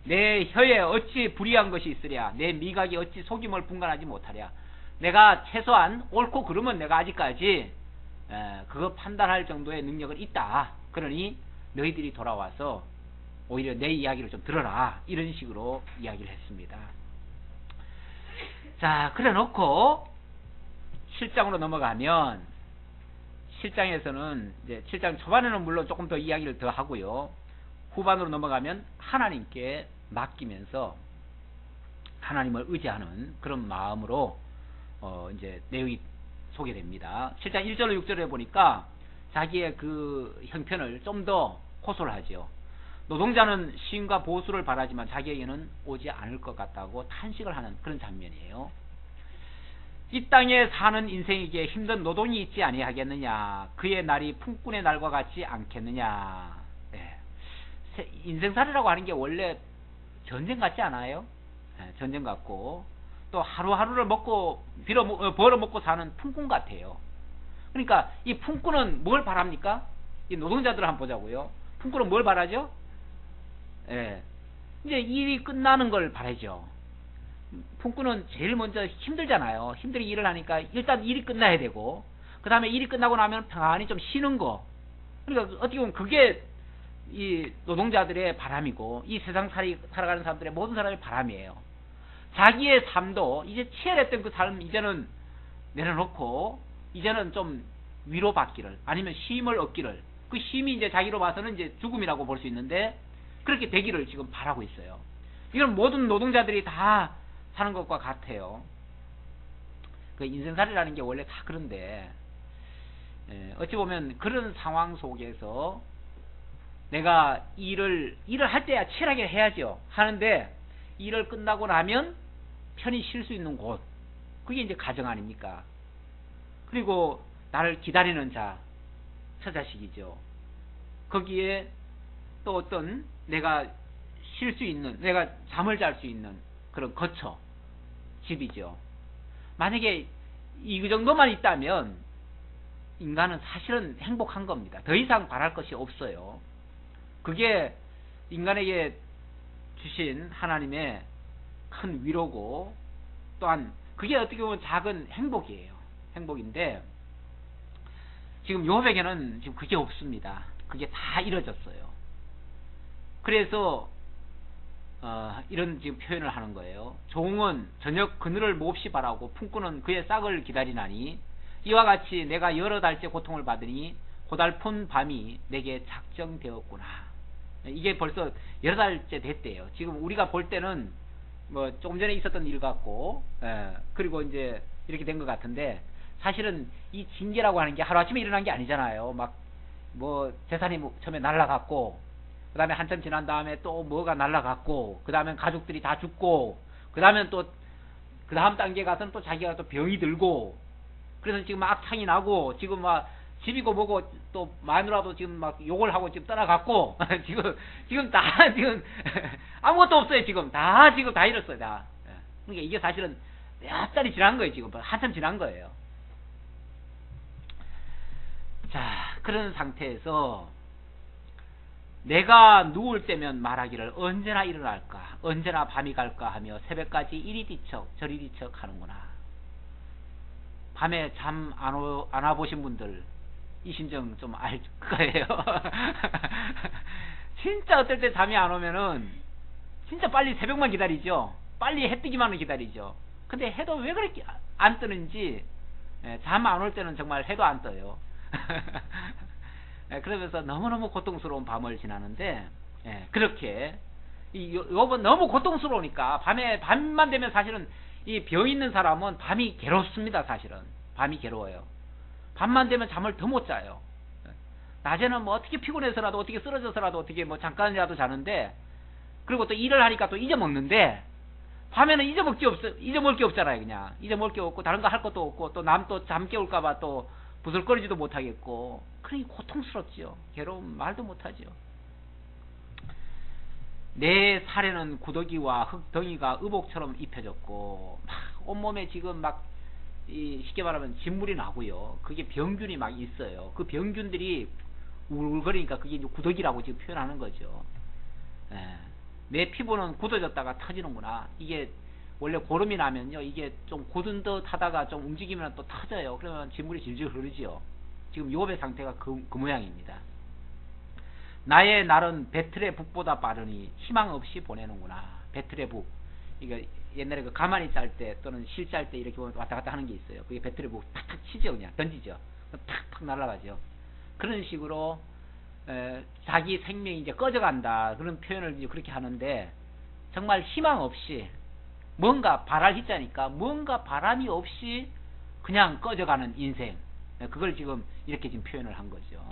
내 혀에 어찌 불의한 것이 있으랴, 내 미각이 어찌 속임을 분간하지 못하랴. 내가 최소한 옳고 그르면 내가 아직까지 그거 판단할 정도의 능력은 있다. 그러니 너희들이 돌아와서 오히려 내 이야기를 좀 들어라, 이런 식으로 이야기를 했습니다. 자, 그래 놓고 7장으로 넘어가면, 7장에서는 이제 7장 초반에는 물론 조금 더 이야기를 더 하고요. 후반으로 넘어가면 하나님께 맡기면서 하나님을 의지하는 그런 마음으로 이제 내용이 소개됩니다. 7장 1절로 6절에 보니까 자기의 그 형편을 좀 더 호소를 하죠. 노동자는 쉼과 보수를 바라지만 자기에게는 오지 않을 것 같다고 탄식을 하는 그런 장면이에요. 이 땅에 사는 인생에게 힘든 노동이 있지 아니하겠느냐, 그의 날이 품꾼의 날과 같지 않겠느냐. 인생살이라고 하는 게 원래 전쟁 같지 않아요? 전쟁 같고, 또 하루하루를 벌어먹고 사는 품꾼 같아요. 그러니까 이 품꾼은 뭘 바랍니까? 이 노동자들을 한번 보자고요. 품꾼은 뭘 바라죠? 이제 일이 끝나는 걸 바라죠. 품꾼은 제일 먼저 힘들잖아요. 힘들게 일을 하니까 일단 일이 끝나야 되고, 그 다음에 일이 끝나고 나면 편안히 좀 쉬는 거. 그러니까 어떻게 보면 그게 이 노동자들의 바람이고, 이 세상 살아가는 사람들의 모든 사람의 바람이에요. 자기의 삶도 이제 치열했던 그 삶 이제는 내려놓고, 이제는 좀 위로받기를, 아니면 쉼을 얻기를, 그 쉼이 이제 자기로 봐서는 이제 죽음이라고 볼 수 있는데, 그렇게 되기를 지금 바라고 있어요. 이건 모든 노동자들이 다 사는 것과 같아요. 그 인생살이라는 게 원래 다 그런데, 어찌 보면 그런 상황 속에서 내가 일을 할 때야 치열하게 해야죠. 하는데 일을 끝나고 나면 편히 쉴 수 있는 곳, 그게 이제 가정 아닙니까? 그리고 나를 기다리는 처자식이죠. 거기에 또 어떤 내가 쉴 수 있는, 내가 잠을 잘 수 있는 그런 거처, 집이죠. 만약에 이 정도만 있다면 인간은 사실은 행복한 겁니다. 더 이상 바랄 것이 없어요. 그게 인간에게 주신 하나님의 큰 위로고, 또한 그게 어떻게 보면 작은 행복이에요. 행복인데 지금 욥에게는 지금 그게 없습니다. 그게 다 이루어졌어요. 그래서 이런 지금 표현을 하는 거예요. 종은 저녁 그늘을 몹시 바라고 품꾼은 그의 싹을 기다리나니, 이와 같이 내가 여러 달째 고통을 받으니 고달픈 밤이 내게 작정되었구나. 이게 벌써 여러 달째 됐대요. 지금 우리가 볼 때는 뭐 조금 전에 있었던 일 같고, 그리고 이제 이렇게 된 것 같은데, 사실은 이 징계라고 하는 게 하루아침에 일어난 게 아니잖아요. 막 뭐 재산이 처음에 날라갔고, 그 다음에 한참 지난 다음에 또 뭐가 날라갔고, 그 다음에 가족들이 다 죽고, 그 다음에 또 그 다음 단계 가서는 또 자기가 또 병이 들고, 그래서 지금 막 악창이 나고, 지금 막 집이고 뭐고 또 마누라도 지금 막 욕을 하고 지금 떠나갔고, 지금 다 지금 아무것도 없어요. 지금 다 잃었어요. 다. 그러니까 이게 사실은 몇 달이 지난 거예요. 지금 한참 지난 거예요. 자, 그런 상태에서 내가 누울 때면 말하기를 언제나 일어날까, 언제나 밤이 갈까 하며 새벽까지 이리 뒤척 저리 뒤척 하는구나. 밤에 잠 안 와보신 분들 이 심정 좀 알 거예요. 진짜 어떨 때 잠이 안 오면은 진짜 빨리 새벽만 기다리죠. 빨리 해 뜨기만을 기다리죠. 근데 해도 왜 그렇게 안 뜨는지, 잠 안 올 때는 정말 해도 안 떠요. 그러면서 너무너무 고통스러운 밤을 지나는데, 그렇게 욥은 너무 고통스러우니까 밤만 되면 사실은 이 병 있는 사람은 밤이 괴롭습니다. 사실은 밤이 괴로워요. 밤만 되면 잠을 더 못 자요. 낮에는 뭐 어떻게 피곤해서라도, 어떻게 쓰러져서라도, 어떻게 뭐 잠깐이라도 자는데, 그리고 또 일을 하니까 또 잊어먹는데, 밤에는 잊어먹을 게 없잖아요. 그냥 잊어먹을 게 없고 다른 거 할 것도 없고 또 남 또 잠 깨울까봐 또 부슬거리지도 못하겠고 그러니 고통스럽지요. 괴로움 말도 못하지요. 내 살에는 구더기와 흙덩이가 의복처럼 입혀졌고 막 온몸에 지금 막 쉽게 말하면 진물이 나고요. 그게 병균이 막 있어요. 그 병균들이 울거리니까 그게 이제 구더기라고 지금 표현하는 거죠. 내 피부는 굳어졌다가 터지는구나. 이게 원래 고름이 나면요, 이게 좀 굳은 듯 하다가 좀 움직이면 또 터져요. 그러면 진물이 질질 흐르지요. 지금 요배 상태가 그 모양입니다. 나의 날은 배틀의 북보다 빠르니 희망 없이 보내는구나. 배틀의 북. 이거 옛날에 그 가만히 짤 때 또는 실 짤 때 이렇게 왔다 갔다 하는 게 있어요. 그게 배틀의 북 탁탁 치죠. 그냥 던지죠. 탁탁 날아가죠. 그런 식으로 자기 생명이 이제 꺼져간다. 그런 표현을 이제 그렇게 하는데 정말 희망 없이 뭔가 바랄 희자니까 뭔가 바람이 없이 그냥 꺼져가는 인생. 그걸 지금 이렇게 지금 표현을 한 거죠.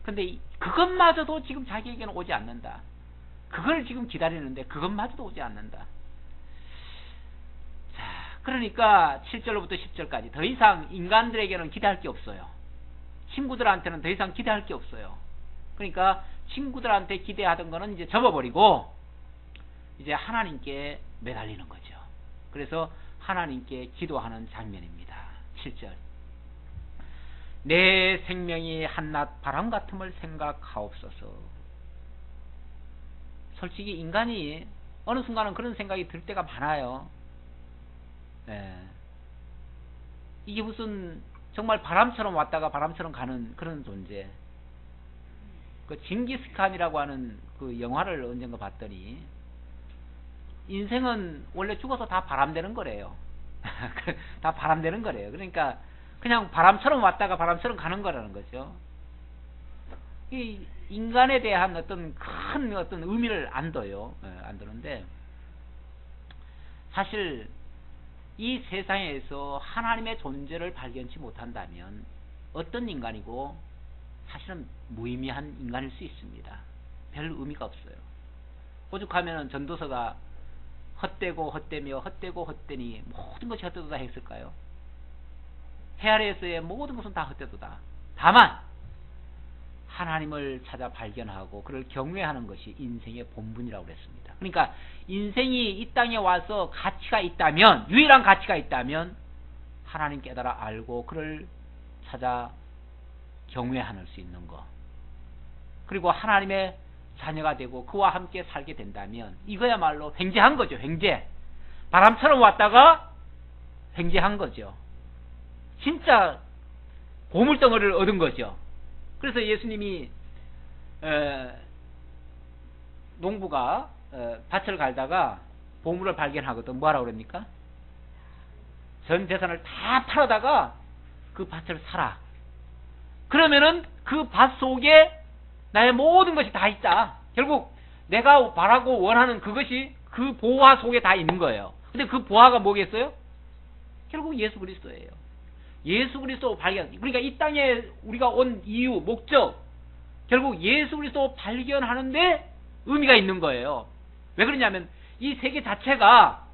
근데 그것마저도 지금 자기에게는 오지 않는다. 그걸 지금 기다리는데 그것마저도 오지 않는다. 자, 그러니까 7절로부터 10절까지 더 이상 인간들에게는 기대할 게 없어요. 친구들한테는 더 이상 기대할 게 없어요. 그러니까 친구들한테 기대하던 거는 이제 접어버리고 이제 하나님께 매달리는 거죠. 그래서 하나님께 기도하는 장면입니다. 7절. 내 생명이 한낱 바람 같음을 생각하옵소서. 솔직히 인간이 어느 순간은 그런 생각이 들 때가 많아요. 이게 무슨 정말 바람처럼 왔다가 바람처럼 가는 그런 존재. 그 징기스칸이라고 하는 그 영화를 언젠가 봤더니 인생은 원래 죽어서 다 바람되는 거래요. 다 바람되는 거래요. 그러니까 그냥 바람처럼 왔다가 바람처럼 가는 거라는 거죠. 이 인간에 대한 어떤 큰 어떤 의미를 안 둬요. 안 두는데 사실 이 세상에서 하나님의 존재를 발견치 못한다면 어떤 인간이고 사실은 무의미한 인간일 수 있습니다. 별 의미가 없어요. 오죽하면 전도서가 헛되고 헛되며 헛되고 헛되니 모든 것이 헛되도다 했을까요? 해 아래에서의 모든 것은 다 헛되도다. 다만 하나님을 찾아 발견하고 그를 경외하는 것이 인생의 본분이라고 그랬습니다. 그러니까 인생이 이 땅에 와서 가치가 있다면, 유일한 가치가 있다면 하나님 깨달아 알고 그를 찾아 경외할 수 있는 것, 그리고 하나님의 자녀가 되고 그와 함께 살게 된다면 이거야말로 횡재한 거죠. 횡재. 바람처럼 왔다가 횡재한 거죠. 진짜 보물덩어리를 얻은 거죠. 그래서 예수님이 농부가 밭을 갈다가 보물을 발견하거든. 뭐하라고 그럽니까? 전 재산을 다 팔아다가 그 밭을 사라. 그러면은 그 밭 속에 나의 모든 것이 다 있다. 결국 내가 바라고 원하는 그것이 그 보화 속에 다 있는 거예요. 근데 그 보화가 뭐겠어요? 결국 예수 그리스도예요. 예수 그리스도 발견. 그러니까 이 땅에 우리가 온 이유, 목적, 결국 예수 그리스도 발견하는데 의미가 있는 거예요. 왜 그러냐면 이 세계 자체가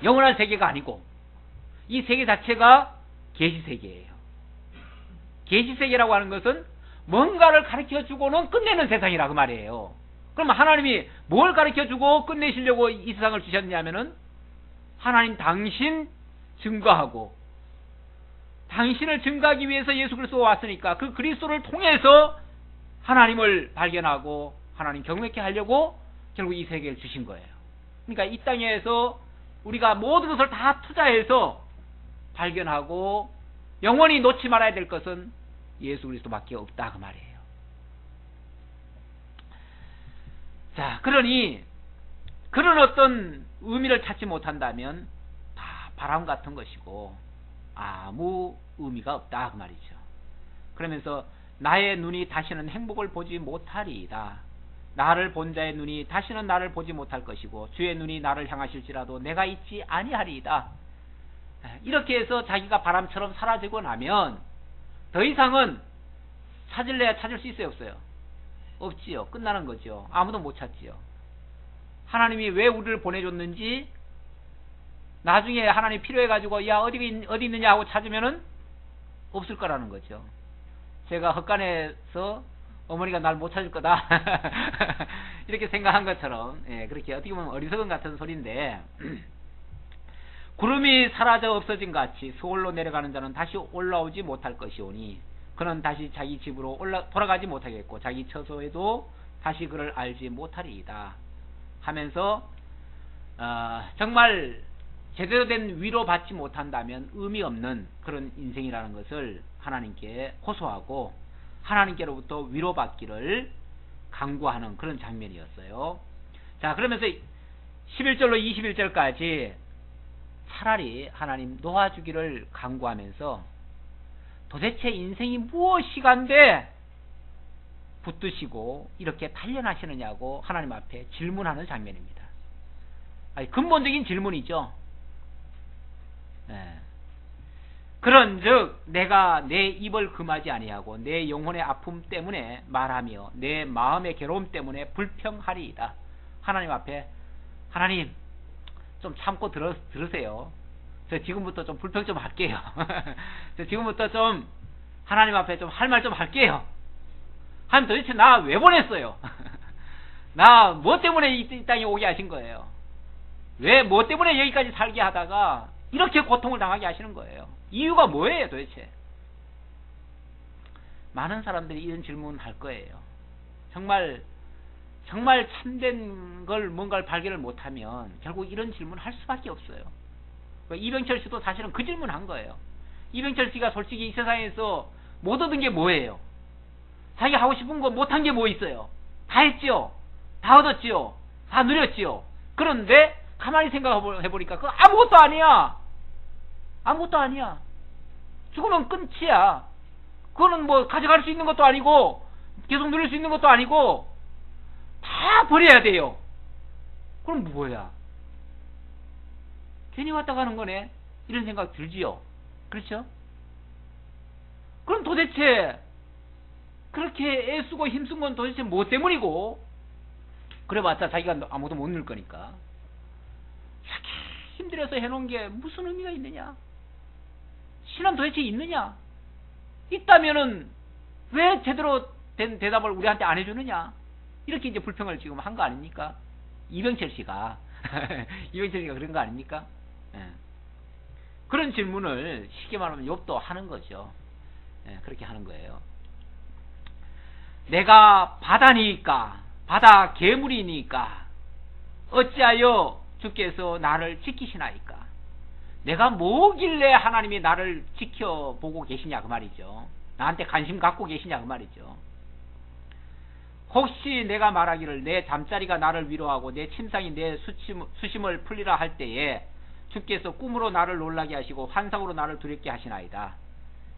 영원한 세계가 아니고 이 세계 자체가 계시세계예요. 계시세계라고 하는 것은 뭔가를 가르쳐주고는 끝내는 세상이라 그 말이에요. 그러면 하나님이 뭘 가르쳐주고 끝내시려고 이 세상을 주셨냐면은 하나님 당신 증거하고 당신을 증거하기 위해서 예수 그리스도가 왔으니까 그 그리스도를 통해서 하나님을 발견하고 하나님 경외케 하려고 결국 이 세계를 주신 거예요. 그러니까 이 땅에서 우리가 모든 것을 다 투자해서 발견하고 영원히 놓지 말아야 될 것은 예수 그리스도밖에 없다 그 말이에요. 자, 그러니 그런 어떤 의미를 찾지 못한다면 다 바람 같은 것이고 아무 의미가 없다 그 말이죠. 그러면서 나의 눈이 다시는 행복을 보지 못하리이다. 나를 본 자의 눈이 다시는 나를 보지 못할 것이고 주의 눈이 나를 향하실지라도 내가 있지 아니하리이다. 이렇게 해서 자기가 바람처럼 사라지고 나면 더 이상은 찾을래야 찾을 수 있어요, 없어요? 없지요. 끝나는 거죠. 아무도 못 찾지요. 하나님이 왜 우리를 보내줬는지 나중에 하나님 필요해가지고 야 어디 있느냐 하고 찾으면은 없을 거라는 거죠. 제가 헛간에서 어머니가 날 못 찾을 거다 이렇게 생각한 것처럼, 예, 그렇게 어떻게 보면 어리석은 같은 소리인데 구름이 사라져 없어진 같이 서울로 내려가는 자는 다시 올라오지 못할 것이오니 그는 다시 자기 집으로 돌아가지 못하겠고 자기 처소에도 다시 그를 알지 못하리이다 하면서 정말 제대로 된 위로받지 못한다면 의미 없는 그런 인생이라는 것을 하나님께 호소하고 하나님께로부터 위로받기를 간구하는 그런 장면이었어요. 자, 그러면서 11절로 21절까지 차라리 하나님 놓아주기를 간구하면서 도대체 인생이 무엇이간데 붙드시고 이렇게 단련하시느냐고 하나님 앞에 질문하는 장면입니다. 아니, 근본적인 질문이죠. 네. 그런즉 내가 내 입을 금하지 아니하고 내 영혼의 아픔 때문에 말하며 내 마음의 괴로움 때문에 불평하리이다. 하나님 앞에 하나님 좀 참고 들으세요. 저 지금부터 좀 불평 좀 할게요. 저 지금부터 좀 하나님 앞에 좀 할 말 좀 할게요. 하나님 도대체 나 왜 보냈어요? 나 뭐 때문에 이 땅에 오게 하신 거예요? 왜 뭐 때문에 여기까지 살게 하다가 이렇게 고통을 당하게 하시는 거예요? 이유가 뭐예요 도대체? 많은 사람들이 이런 질문을 할 거예요. 정말 참된 걸 뭔가를 발견을 못하면 결국 이런 질문을 할 수밖에 없어요. 이병철 씨도 사실은 그 질문을 한 거예요. 이병철 씨가 솔직히 이 세상에서 못 얻은 게 뭐예요? 자기가 하고 싶은 거 못한 게 뭐 있어요? 다 했지요? 다 얻었지요? 다 누렸지요? 그런데 가만히 생각해보니까 그거 아무것도 아니야. 아무것도 아니야. 죽으면 끝이야. 그거는 뭐 가져갈 수 있는 것도 아니고 계속 누릴 수 있는 것도 아니고 다 버려야 돼요. 그럼 뭐야? 괜히 왔다 가는 거네. 이런 생각 들지요. 그렇죠? 그럼 도대체 그렇게 애쓰고 힘쓴 건 도대체 뭐 때문이고? 그래봤자 자기가 아무도 못 넣을 거니까. 이렇게 힘들어서 해놓은 게 무슨 의미가 있느냐? 신은 도대체 있느냐? 있다면은 왜 제대로 된 대답을 우리한테 안 해주느냐? 이렇게 이제 불평을 지금 한 거 아닙니까? 이병철 씨가 이병철 씨가 그런 거 아닙니까? 예. 그런 질문을 쉽게 말하면 욥도 하는 거죠. 예, 그렇게 하는 거예요. 내가 바다니까 바다 괴물이니까 어찌하여 주께서 나를 지키시나이까? 내가 뭐길래 하나님이 나를 지켜보고 계시냐 그 말이죠. 나한테 관심 갖고 계시냐 그 말이죠. 혹시 내가 말하기를 내 잠자리가 나를 위로하고 내 침상이 내 수심을 풀리라 할 때에 주께서 꿈으로 나를 놀라게 하시고 환상으로 나를 두렵게 하시나이다.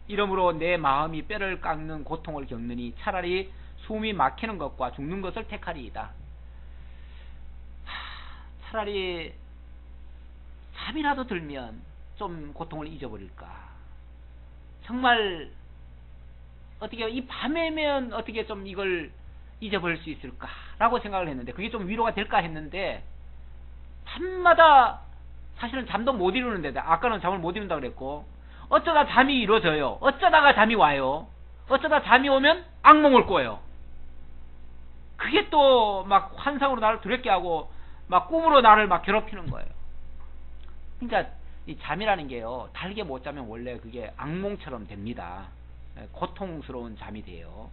이러므로 내 마음이 뼈를 깎는 고통을 겪느니 차라리 숨이 막히는 것과 죽는 것을 택하리이다. 차라리 잠이라도 들면 좀 고통을 잊어버릴까. 정말 어떻게 이 밤에면 어떻게 좀 이걸 잊어버릴 수 있을까라고 생각을 했는데 그게 좀 위로가 될까 했는데 밤마다 사실은 잠도 못 이루는데 아까는 잠을 못 이룬다 그랬고 어쩌다 잠이 이루어져요. 어쩌다가 잠이 와요. 어쩌다 잠이 오면 악몽을 꿔요. 그게 또 막 환상으로 나를 두렵게 하고 막 꿈으로 나를 막 괴롭히는 거예요. 그러니까 이 잠이라는 게요. 달게 못 자면 원래 그게 악몽처럼 됩니다. 고통스러운 잠이 돼요.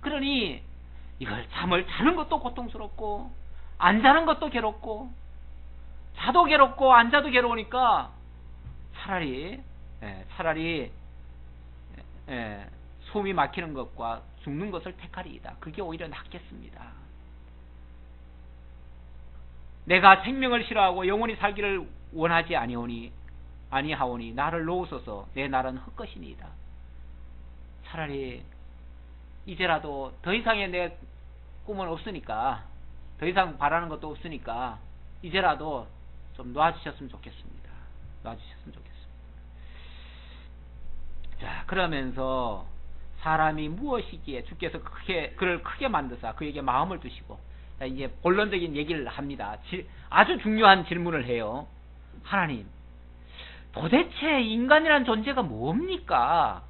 그러니 이걸 잠을 자는 것도 고통스럽고 안 자는 것도 괴롭고 자도 괴롭고 안 자도 괴로우니까 차라리 숨이 막히는 것과 죽는 것을 택하리이다. 그게 오히려 낫겠습니다. 내가 생명을 싫어하고 영원히 살기를 원하지 아니하오니 나를 놓으소서. 내 날은 헛것이니이다. 차라리 이제라도 더 이상의 내 꿈은 없으니까 더 이상 바라는 것도 없으니까 이제라도 좀 놔주셨으면 좋겠습니다. 놔주셨으면 좋겠습니다. 자, 그러면서 사람이 무엇이기에 주께서 그를 크게 만드사 그에게 마음을 주시고 자, 이제 본론적인 얘기를 합니다. 아주 중요한 질문을 해요. 하나님, 도대체 인간이란 존재가 뭡니까?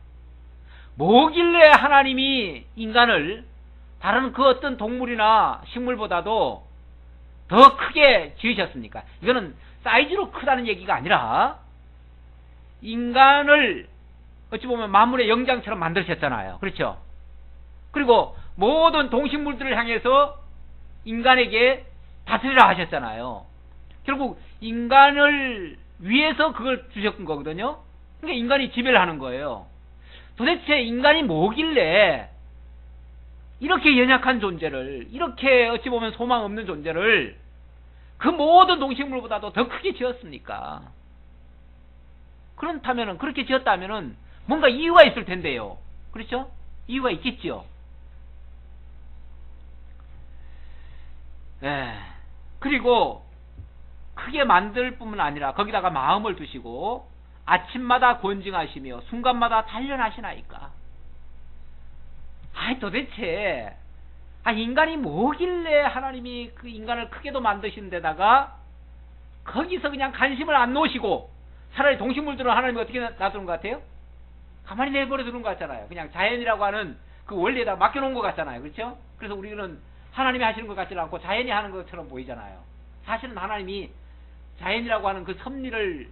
뭐길래 하나님이 인간을 다른 그 어떤 동물이나 식물보다도 더 크게 지으셨습니까? 이거는 사이즈로 크다는 얘기가 아니라 인간을 어찌 보면 만물의 영장처럼 만드셨잖아요. 그렇죠? 그리고 모든 동식물들을 향해서 인간에게 다스리라 하셨잖아요. 결국 인간을 위해서 그걸 주셨던 거거든요. 그러니까 인간이 지배를 하는 거예요. 도대체 인간이 뭐길래 이렇게 연약한 존재를, 이렇게 어찌 보면 소망 없는 존재를 그 모든 동식물보다도 더 크게 지었습니까? 그렇다면은, 그렇게 지었다면은 뭔가 이유가 있을 텐데요. 그렇죠? 이유가 있겠지요. 그리고 크게 만들 뿐만 아니라 거기다가 마음을 두시고 아침마다 권징하시며 순간마다 단련하시나이까. 도대체 인간이 뭐길래 하나님이 그 인간을 크게도 만드신 데다가 거기서 그냥 관심을 안 놓으시고 차라리 동식물들은 하나님이 어떻게 놔두는 것 같아요? 가만히 내버려 두는 것 같잖아요. 그냥 자연이라고 하는 그 원리에다 맡겨놓은 것 같잖아요. 그렇죠? 그래서 우리는 하나님이 하시는 것 같지 않고 자연이 하는 것처럼 보이잖아요. 사실은 하나님이 자연이라고 하는 그 섭리를,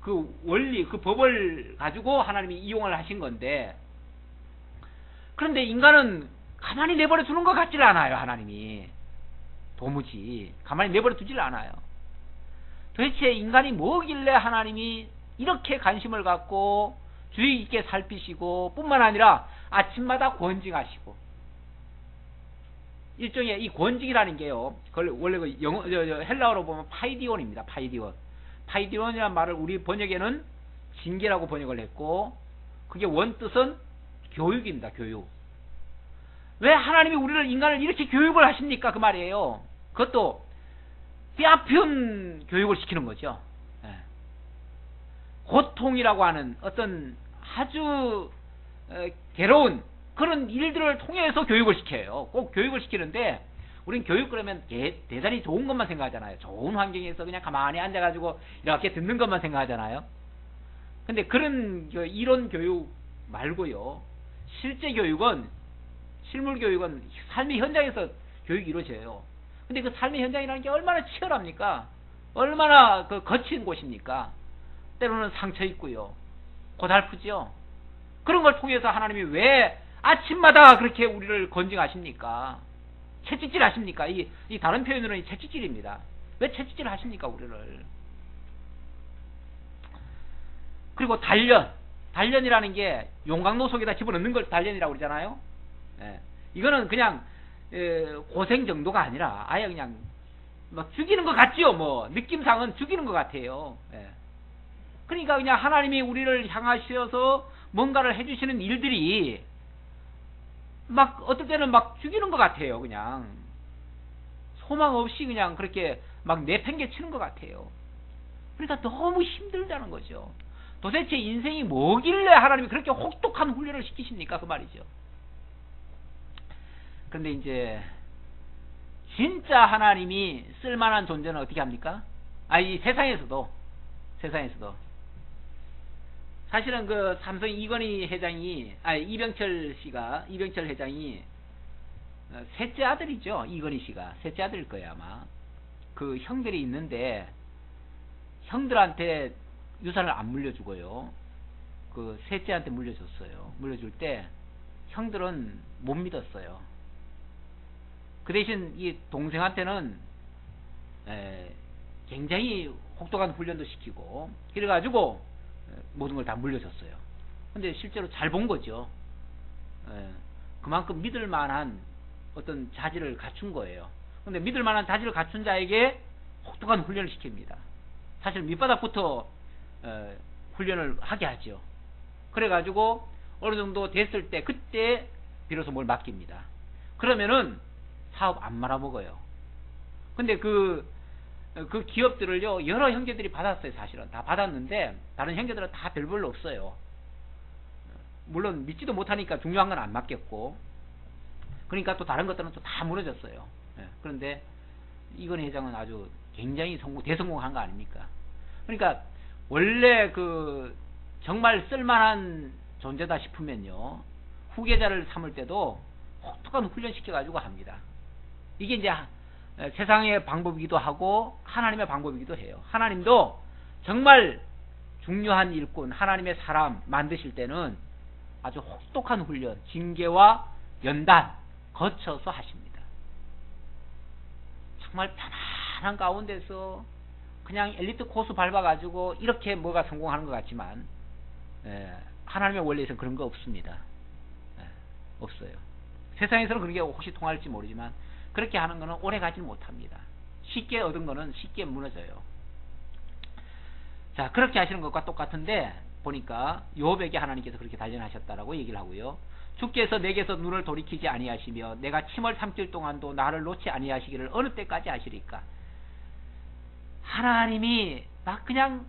그 원리, 그 법을 가지고 하나님이 이용을 하신 건데, 그런데 인간은 가만히 내버려 두는 것 같지를 않아요. 하나님이 도무지 가만히 내버려 두질 않아요. 도대체 인간이 뭐길래 하나님이 이렇게 관심을 갖고 주의 있게 살피시고 뿐만 아니라 아침마다 권징하시고, 일종의 이 권징이라는 게요, 원래 그 헬라어로 보면 파이디온입니다. 파이디온이라는 말을 우리 번역에는 징계라고 번역을 했고, 그게 원뜻은 교육입니다. 교육. 왜 하나님이 우리를, 인간을 이렇게 교육을 하십니까? 그 말이에요. 그것도 뼈아픈 교육을 시키는 거죠. 고통이라고 하는 어떤 아주 괴로운 그런 일들을 통해서 교육을 시켜요. 꼭 교육을 시키는데, 우린 교육 그러면 대단히 좋은 것만 생각하잖아요. 좋은 환경에서 그냥 가만히 앉아가지고 이렇게 듣는 것만 생각하잖아요. 근데 그런 이론 교육 말고요, 실제 교육은, 실물 교육은 삶의 현장에서 교육이 이루어져요. 근데 그 삶의 현장이라는 게 얼마나 치열합니까? 얼마나 거친 곳입니까? 때로는 상처 있고요, 고달프죠. 그런 걸 통해서 하나님이 왜 아침마다 그렇게 우리를 권징하십니까? 채찍질 하십니까? 이 다른 표현으로는 채찍질입니다. 왜 채찍질 하십니까, 우리를? 그리고 단련이라는 게 용광로 속에다 집어넣는 걸 단련이라고 그러잖아요. 이거는 그냥 고생 정도가 아니라 아예 그냥 막 죽이는 것 같지요. 뭐 느낌상은 죽이는 것 같아요. 그러니까 그냥 하나님이 우리를 향하셔서 뭔가를 해주시는 일들이 막 어떨 때는 막 죽이는 것 같아요. 그냥 소망 없이 그냥 그렇게 막 내팽개치는 것 같아요. 그러니까 너무 힘들다는 거죠. 도대체 인생이 뭐길래 하나님이 그렇게 혹독한 훈련을 시키십니까? 그 말이죠. 그런데 이제 진짜 하나님이 쓸만한 존재는 어떻게 합니까? 이 세상에서도 사실은 그 삼성 이건희 회장이, 이병철 회장이 셋째 아들이죠. 이건희 씨가 셋째 아들일 거예요, 아마. 그 형들이 있는데 형들한테 유산을 안 물려주고요, 그 셋째한테 물려줬어요. 물려줄 때 형들은 못 믿었어요. 그 대신 이 동생한테는 굉장히 혹독한 훈련도 시키고 그래가지고 모든 걸 다 물려줬어요. 근데 실제로 잘 본 거죠. 그만큼 믿을 만한 어떤 자질을 갖춘 거예요. 근데 믿을 만한 자질을 갖춘 자에게 혹독한 훈련을 시킵니다. 사실 밑바닥부터 훈련을 하게 하죠. 그래가지고 어느 정도 됐을 때 그때 비로소 뭘 맡깁니다. 그러면은 사업 안 말아먹어요. 근데 그 기업들을요, 여러 형제들이 받았어요. 사실은 다 받았는데 다른 형제들은 다 별로 없어요. 물론 믿지도 못하니까 중요한 건 안 맡겼고, 그러니까 또 다른 것들은 또 다 무너졌어요. 그런데 이건희 회장은 아주 굉장히 대성공한 거 아닙니까? 그러니까 원래 그 정말 쓸만한 존재다 싶으면요, 후계자를 삼을 때도 혹독한 훈련시켜 가지고 합니다. 이게 이제 세상의 방법이기도 하고 하나님의 방법이기도 해요. 하나님도 정말 중요한 일꾼, 하나님의 사람 만드실 때는 아주 혹독한 훈련, 징계와 연단 거쳐서 하십니다. 정말 편안한 가운데서 그냥 엘리트 코스 밟아가지고 이렇게 뭐가 성공하는 것 같지만, 하나님의 원리에서는 그런 거 없습니다. 없어요. 세상에서는 그런 게 혹시 통할지 모르지만 그렇게 하는 거는 오래 가지 못합니다. 쉽게 얻은 거는 쉽게 무너져요. 자, 그렇게 하시는 것과 똑같은데 보니까 욥에게 하나님께서 그렇게 단련하셨다라고 얘기를 하고요. 주께서 내게서 눈을 돌이키지 아니하시며 내가 침을 삼킬 동안도 나를 놓지 아니하시기를 어느 때까지 하시리까? 하나님이 막 그냥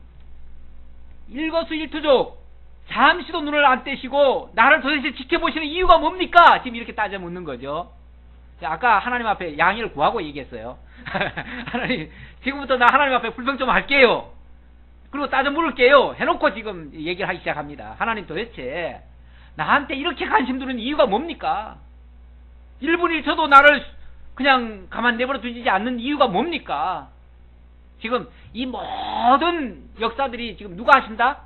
일거수일투족 잠시도 눈을 안 떼시고 나를 도대체 지켜보시는 이유가 뭡니까? 지금 이렇게 따져 묻는 거죠. 아까 하나님 앞에 양해를 구하고 얘기했어요. 하나님, 지금부터 나 하나님 앞에 불평 좀 할게요. 그리고 따져 물을게요. 해놓고 지금 얘기를 하기 시작합니다. 하나님, 도대체 나한테 이렇게 관심 두는 이유가 뭡니까? 1분 1초도 나를 그냥 가만 내버려 두지 않는 이유가 뭡니까? 지금 이 모든 역사들이 지금 누가 하신다?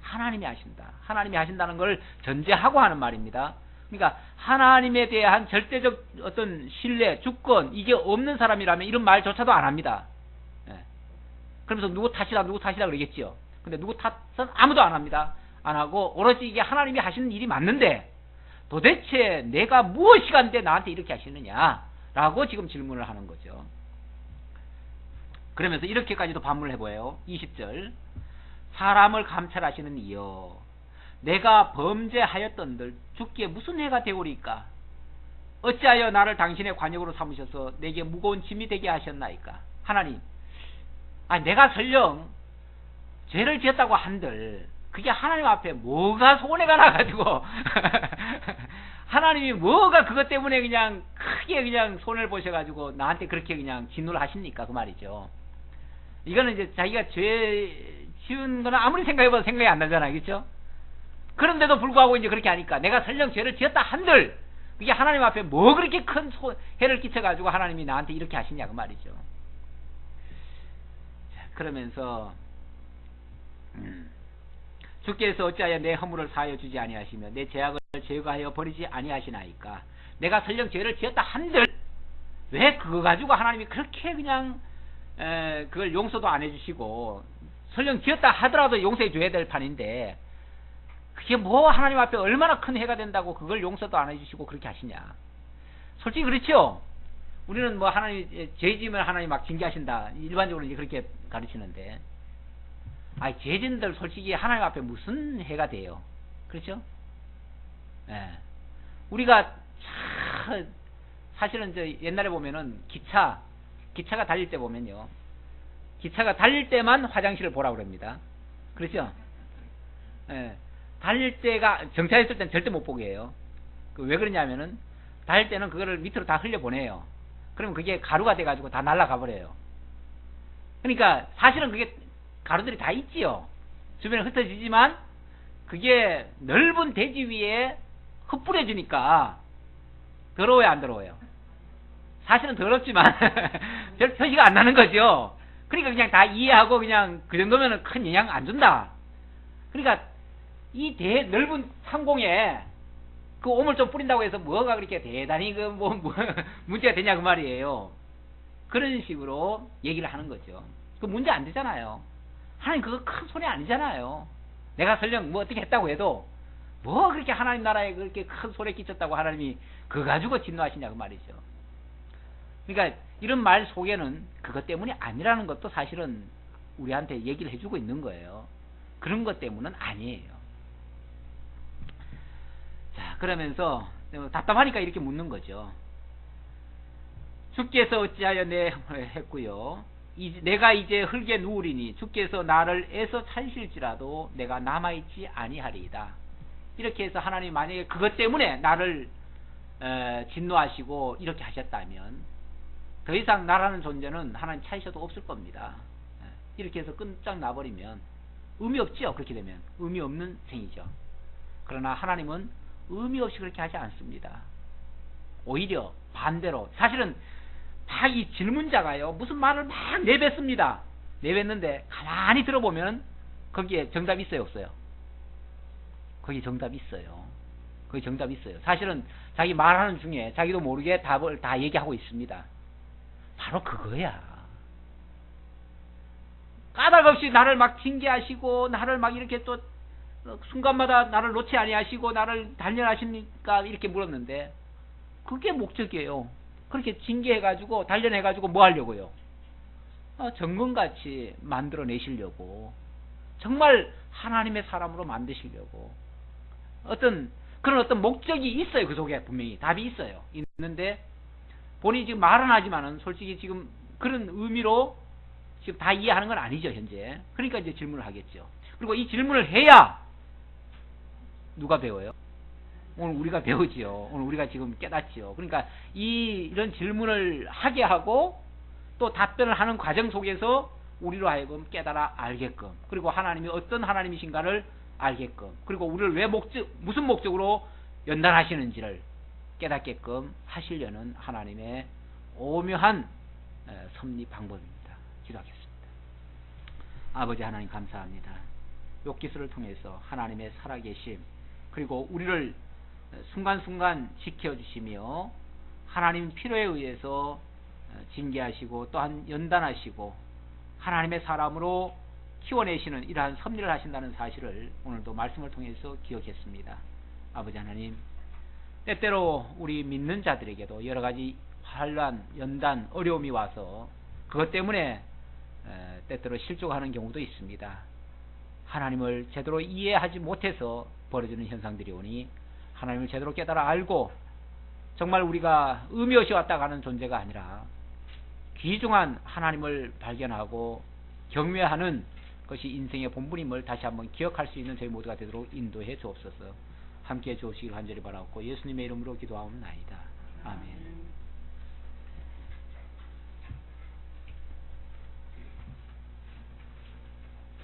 하나님이 하신다. 하나님이 하신다는 걸 전제하고 하는 말입니다. 그러니까 하나님에 대한 절대적 어떤 신뢰, 주권 이게 없는 사람이라면 이런 말조차도 안 합니다. 그러면서 누구 탓이다 그러겠지요. 근데 누구 탓은 아무도 안 합니다. 안 하고 오로지 이게 하나님이 하시는 일이 맞는데 도대체 내가 무엇이 간데 나한테 이렇게 하시느냐 라고 지금 질문을 하는 거죠. 그러면서 이렇게까지도 반문을 해보여요. 20절, 사람을 감찰하시는 이여, 내가 범죄하였던들 주께 무슨 해가 되오리까? 어찌하여 나를 당신의 관역으로 삼으셔서 내게 무거운 짐이 되게 하셨나이까? 하나님, 내가 설령 죄를 지었다고 한들 그게 하나님 앞에 뭐가 손해가 나가지고 하나님이 뭐가 그것 때문에 그냥 크게 그냥 손해를 보셔가지고 나한테 그렇게 그냥 진노를 하십니까? 그 말이죠. 이거는 이제 자기가 죄 지은 거는 아무리 생각해봐도 생각이 안 나잖아요. 그렇죠? 그런데도 불구하고 이제 그렇게 하니까 내가 설령 죄를 지었다 한들 그게 하나님 앞에 뭐 그렇게 큰 해를 끼쳐가지고 하나님이 나한테 이렇게 하시냐 그 말이죠. 자, 그러면서 주께서 어찌하여 내 허물을 사하여 주지 아니하시며 내 죄악을 제거하여 버리지 아니하시나이까? 내가 설령 죄를 지었다 한들 왜 그거 가지고 하나님이 그렇게 그냥 그걸 용서도 안 해주시고, 설령 지었다 하더라도 용서해 줘야 될 판인데 그게 뭐 하나님 앞에 얼마나 큰 해가 된다고 그걸 용서도 안 해주시고 그렇게 하시냐. 솔직히 그렇죠. 우리는 뭐 하나님 죄 지으면 하나님 막 징계하신다 일반적으로 이제 그렇게 가르치는데, 죄진들 솔직히 하나님 앞에 무슨 해가 돼요. 그렇죠? 우리가 사실은 옛날에 보면은 기차가 달릴 때 보면요, 기차가 달릴 때만 화장실을 보라고 그럽니다. 그렇죠? 달릴 때가 정차했을 때는 절대 못 보게 해요. 왜 그러냐면은 달릴 때는 그거를 밑으로 다 흘려보내요. 그러면 그게 가루가 돼가지고 다 날아가 버려요. 그러니까 사실은 그게 가루들이 다 있지요. 주변에 흩어지지만 그게 넓은 대지 위에 흩뿌려지니까 더러워요, 안 더러워요? 사실은 더럽지만 별 표시가 안 나는 거죠. 그러니까 그냥 다 이해하고 그냥 그 정도면은 큰 영향 안 준다. 그러니까 이 넓은 상공에 그 오물 좀 뿌린다고 해서 뭐가 그렇게 대단히 문제가 되냐 그 말이에요. 그런 식으로 얘기를 하는 거죠. 그 문제 안 되잖아요. 하나님 그거 큰 손해 아니잖아요. 내가 설령 뭐 어떻게 했다고 해도 뭐 그렇게 하나님 나라에 그렇게 큰 손해 끼쳤다고 하나님이 그거 가지고 진노하시냐 그 말이죠. 그러니까 이런 말 속에는 그것 때문이 아니라는 것도 사실은 우리한테 얘기를 해주고 있는 거예요. 그런 것 때문은 아니에요. 자, 그러면서 답답하니까 이렇게 묻는 거죠. 주께서 어찌하여 내 했고요. 내가 이제 흙에 누우리니 주께서 나를 애써 찾으실지라도 내가 남아있지 아니하리이다. 이렇게 해서 하나님 만약에 그것 때문에 나를 진노하시고 이렇게 하셨다면 더 이상 나라는 존재는 하나님 찾으셔도 없을 겁니다. 이렇게 해서 끈짝 나버리면 의미 없죠. 그렇게 되면 의미 없는 생이죠. 그러나 하나님은 의미 없이 그렇게 하지 않습니다. 오히려 반대로 사실은 막 이 질문자가요 무슨 말을 막 내뱉습니다. 내뱉는데 가만히 들어보면 거기에 정답이 있어요 없어요? 거기 정답이 있어요. 거기 정답이 있어요. 사실은 자기 말하는 중에 자기도 모르게 답을 다 얘기하고 있습니다. 바로 그거야. 까닭없이 나를 막 징계하시고 나를 막 이렇게 또 순간마다 나를 놓지 아니하시고 나를 단련하십니까? 이렇게 물었는데 그게 목적이에요. 그렇게 징계해가지고 단련해가지고 뭐 하려고요? 정금같이 만들어내시려고, 정말 하나님의 사람으로 만드시려고 그런 어떤 목적이 있어요. 그 속에 분명히 답이 있어요. 있는데 본인이 지금 말은 하지만은 솔직히 지금 그런 의미로 지금 다 이해하는 건 아니죠 현재. 그러니까 이제 질문을 하겠죠. 그리고 이 질문을 해야 누가 배워요? 오늘 우리가 배우지요. 오늘 우리가 지금 깨닫지요. 그러니까 이런 질문을 하게 하고 또 답변을 하는 과정 속에서 우리로 하여금 깨달아 알게끔, 그리고 하나님이 어떤 하나님이신가를 알게끔, 그리고 우리를 왜 무슨 목적으로 연단하시는지를 깨닫게끔 하시려는 하나님의 오묘한 섭리 방법입니다. 기도하겠습니다. 아버지 하나님 감사합니다. 욥기서를 통해서 하나님의 살아계심, 그리고 우리를 순간순간 지켜주시며 하나님 필요에 의해서 징계하시고 또한 연단하시고 하나님의 사람으로 키워내시는 이러한 섭리를 하신다는 사실을 오늘도 말씀을 통해서 기억했습니다. 아버지 하나님, 때때로 우리 믿는 자들에게도 여러가지 환난, 연단, 어려움이 와서 그것 때문에 때때로 실족하는 경우도 있습니다. 하나님을 제대로 이해하지 못해서 벌어지는 현상들이 오니 하나님을 제대로 깨달아 알고 정말 우리가 의미 없이 왔다 가는 존재가 아니라 귀중한 하나님을 발견하고 경외하는 것이 인생의 본분임을 다시 한번 기억할 수 있는 저희 모두가 되도록 인도해 주옵소서. 함께해 주시길 간절히 바라옵고 예수님의 이름으로 기도하옵나이다. 아멘.